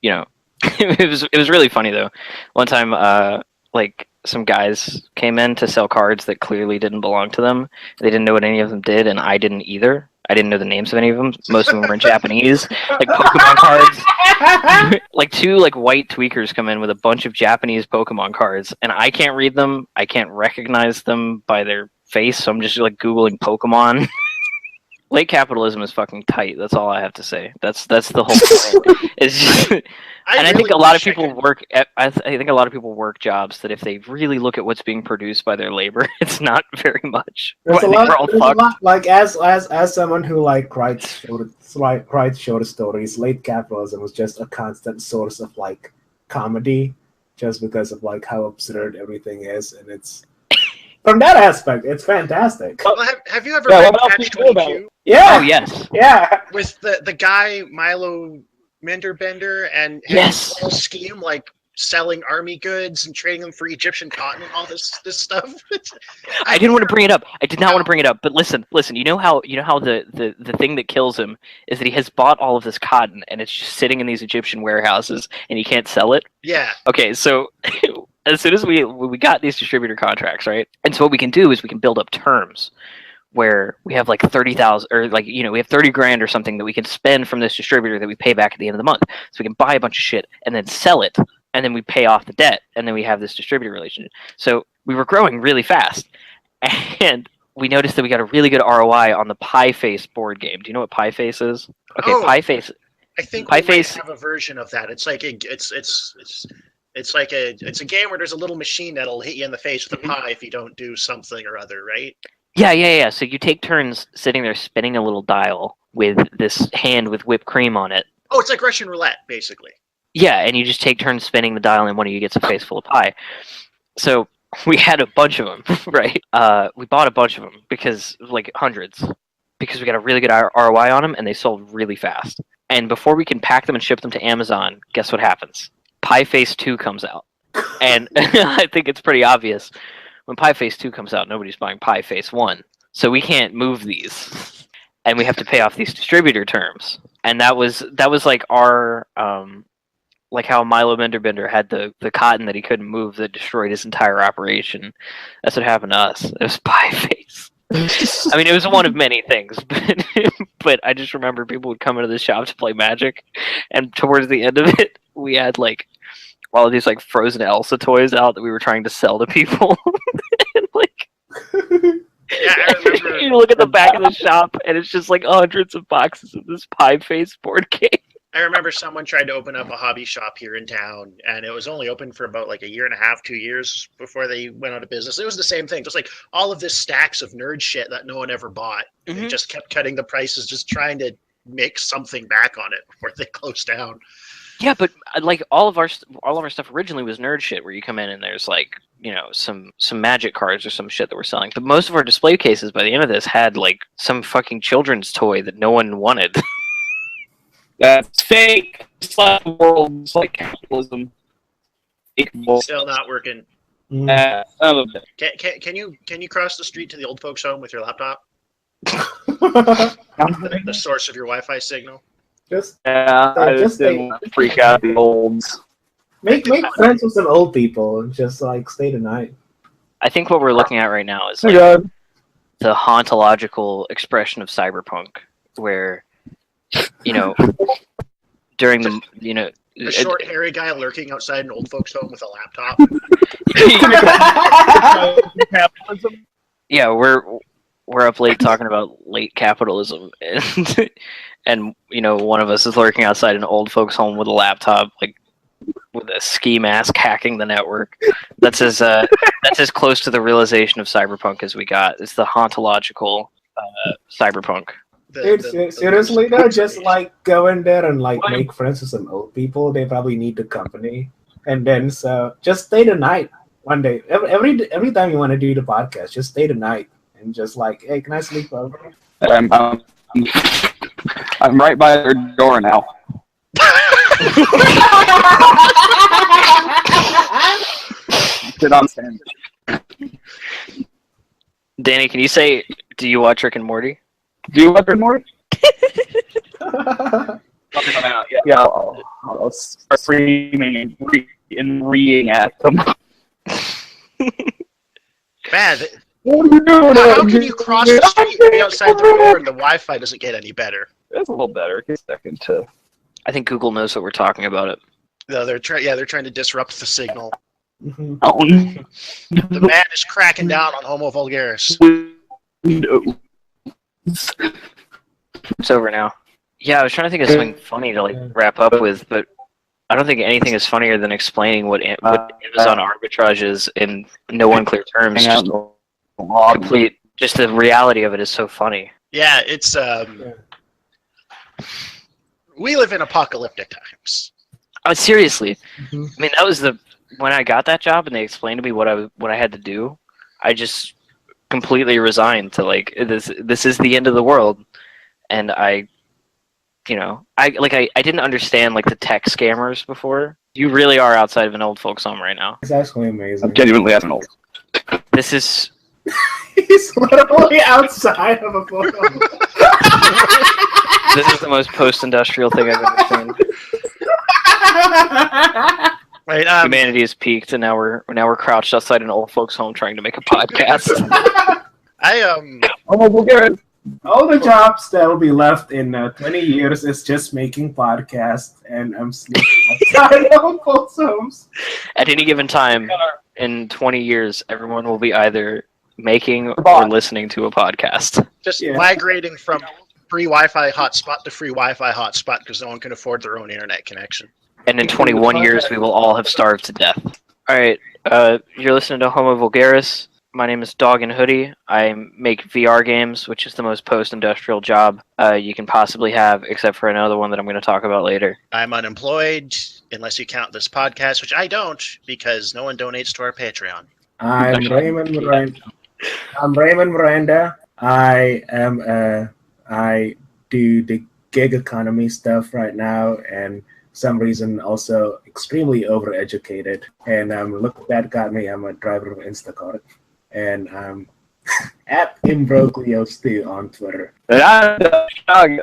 it was really funny though. One time, like, some guys came in to sell cards that clearly didn't belong to them. They didn't know what any of them did, and I didn't either. I didn't know the names of any of them. Most of them were in Japanese, like Pokemon cards. Like, two like white tweakers come in with a bunch of Japanese Pokemon cards, and I can't read them. I can't recognize them by their face, so I'm just like Googling Pokemon. Late capitalism is fucking tight. That's all I have to say. That's the whole point. It's just, and I think a lot of people work. I think a lot of people work jobs that if they really look at what's being produced by their labor, it's not very much. There's a lot. Like as someone who like writes short stories, late capitalism was just a constant source of like comedy, just because of like how absurd everything is, and it's. From that aspect, it's fantastic. Well, have you ever read Catch 22? Yeah. Oh, yes. Yeah. With the guy, Milo Minderbender, and his whole scheme, like selling army goods and trading them for Egyptian cotton and all this stuff. I didn't want to bring it up. I did not want to bring it up. But listen. You know how the thing that kills him is that he has bought all of this cotton and it's just sitting in these Egyptian warehouses and he can't sell it? Yeah. Okay, so as soon as we got these distributor contracts, right? And so what we can do is we can build up terms where we have like 30,000 or like, we have 30 grand or something that we can spend from this distributor that we pay back at the end of the month. So we can buy a bunch of shit and then sell it, and then we pay off the debt, and then we have this distributor relationship. So we were growing really fast, and we noticed that we got a really good ROI on the Pie Face board game. Do you know what Pie Face is? Okay, Pie Face. I think Pie we Face have a version of that. It's like it's a game where there's a little machine that'll hit you in the face with a pie if you don't do something or other, right? Yeah. So you take turns sitting there spinning a little dial with this hand with whipped cream on it. Oh, it's like Russian roulette, basically. Yeah, and you just take turns spinning the dial, and one of you gets a face full of pie. So we had a bunch of them, right? We bought a bunch of them because, like, hundreds, because we got a really good ROI on them, and they sold really fast. And before we can pack them and ship them to Amazon, guess what happens? Pie Face 2 comes out. And I think it's pretty obvious. When Pie Face 2 comes out, nobody's buying Pie Face 1. So we can't move these. And we have to pay off these distributor terms. And that was like our, like how Milo Minderbender had the cotton that he couldn't move that destroyed his entire operation. That's what happened to us. It was Pie Face. I mean, it was one of many things, but I just remember people would come into the shop to play Magic, and towards the end of it, we had like all of these like frozen Elsa toys out that we were trying to sell to people. And, like, yeah, I remember. You look at the back of the shop, and it's just like hundreds of boxes of this Pie Face board game. I remember someone tried to open up a hobby shop here in town, and it was only open for about like a year and a half, 2 years before they went out of business. It was the same thing, just like all of this stacks of nerd shit that no one ever bought. Mm-hmm. And just kept cutting the prices, just trying to make something back on it before they closed down. Yeah, but like all of our stuff originally was nerd shit, where you come in and there's like, some Magic cards or some shit that we're selling. But most of our display cases by the end of this had like some fucking children's toy that no one wanted. That's fake. It's like the world. It's like capitalism. Still not working. Some of it. Can you cross the street to the old folks' home with your laptop? The source of your Wi-Fi signal. I just didn't freak out the olds. Make friends with some old people and just like stay the night. I think what we're looking at right now is like the hauntological expression of cyberpunk, where during the a short hairy guy lurking outside an old folks' home with a laptop. Yeah, we're up late talking about late capitalism, and and one of us is lurking outside an old folks' home with a laptop, like with a ski mask, hacking the network. That's as close to the realization of cyberpunk as we got. It's the hauntological cyberpunk. Dude, seriously though, just like go in there and like make friends with some old people. They probably need the company, and then so just stay the night one day. Every time you want to do the podcast, just stay the night and just like, hey, can I sleep over? I'm right by their door now. Sit on stand. Danny, can you say, do you watch Rick and Morty? Do you watch Rick and Morty? Yeah, I'll start screaming and reading at them. Man, how can you cross the street and be outside the door and the Wi-Fi doesn't get any better? It's a little better. Get a second to. I think Google knows what we're talking about. It. No, they're trying to disrupt the signal. Oh, The man is cracking down on Homo Vulgaris. no. It's over now. Yeah, I was trying to think of something funny to like wrap up with, but I don't think anything is funnier than explaining what Amazon arbitrage is in no unclear terms. Just complete. Just the reality of it is so funny. Yeah, it's we live in apocalyptic times. Oh, seriously. I mean, that was when I got that job and they explained to me what I had to do. I just completely resigned to like this is the end of the world, and I didn't understand like the tech scammers before. You really are outside of an old folks' home right now. It's actually amazing. I'm genuinely at an old. This is. He's literally outside of a photo. This is the most post-industrial thing I've ever seen. Right, humanity has peaked, and now we're crouched outside an old folks' home trying to make a podcast. Homo Vulgaris. All the jobs that will be left in 20 years is just making podcasts, and I'm sleeping outside old folks' homes. At any given time, in 20 years, everyone will be either making or listening to a podcast. Just migrating from free Wi-Fi hotspot to free Wi-Fi hotspot because no one can afford their own internet connection. And in 21 years, we will all have starved to death. All right, you're listening to Homo Vulgaris. My name is Dog and Hoodie. I make VR games, which is the most post-industrial job you can possibly have, except for another one that I'm going to talk about later. I'm unemployed, unless you count this podcast, which I don't, because no one donates to our Patreon. I'm Raymond Miranda. I do the gig economy stuff right now, and some reason also extremely overeducated. And look what that got me. I'm a driver of Instacart. And I'm at Imbroglios2 on Twitter. And I'm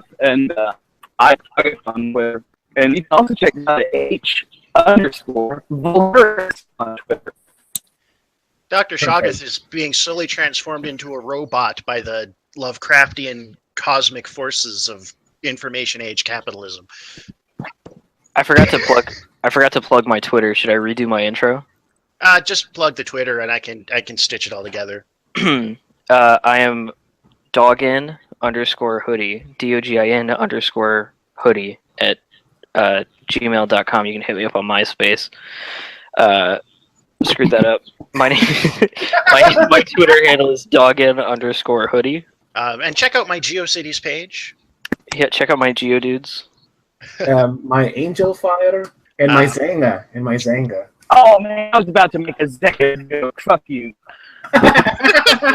I on Twitter. And you can also check out H_Vulgaris on Twitter. Dr. Shoggoth is being slowly transformed into a robot by the Lovecraftian cosmic forces of information age capitalism. I forgot to plug my Twitter. Should I redo my intro? Just plug the Twitter and I can stitch it all together. I am Dogin_hoodie, DOGIN_hoodie at gmail.com. You can hit me up on MySpace. Screwed that up. My Twitter handle is Dogin_hoodie. And check out my GeoCities page. Yeah, check out my Geodudes. My Angel Fire and my Zanga. Oh man, I was about to make a Zanga joke. Fuck you.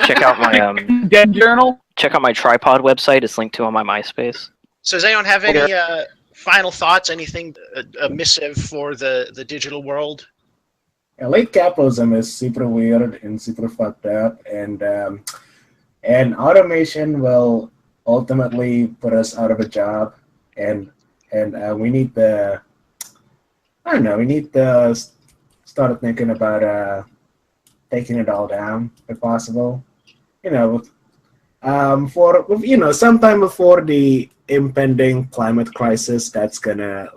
Check out my Dead Journal. Check out my tripod website. It's linked to on my MySpace. So does anyone have any final thoughts? Anything a missive for the digital world? Late capitalism is super weird and super fucked up, and automation will ultimately put us out of a job, and we need to start thinking about taking it all down if possible. Sometime before the impending climate crisis that's gonna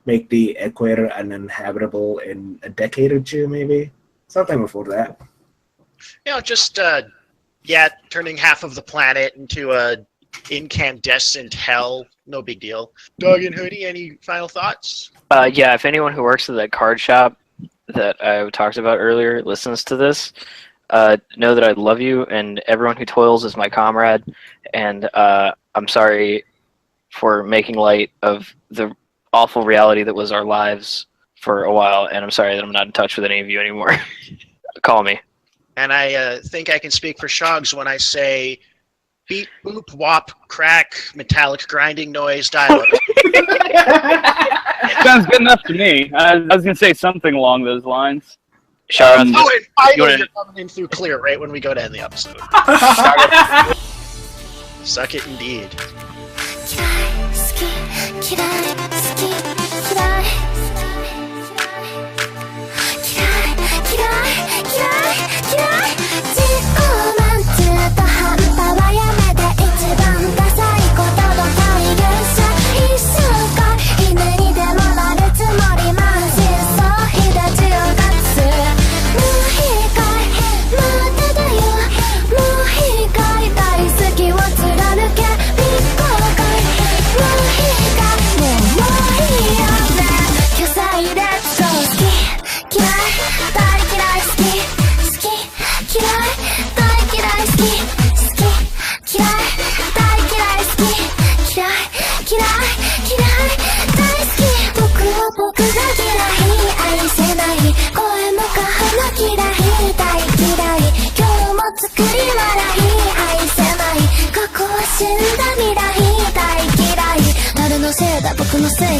make the equator uninhabitable in a decade or two, maybe. Sometime before that. Just Yeah, turning half of the planet into a incandescent hell. No big deal. Doug and Hoodie, any final thoughts? Yeah, if anyone who works at that card shop that I talked about earlier listens to this, know that I love you, and everyone who toils is my comrade, and I'm sorry for making light of the awful reality that was our lives for a while, and I'm sorry that I'm not in touch with any of you anymore. Call me. And I think I can speak for Shogs when I say beep, boop, wop, crack, metallic grinding noise, dial-up. Sounds good enough to me. I was going to say something along those lines. Oh, and finally you're coming in through clear right when we go to end the episode. Suck it indeed.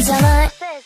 Relequary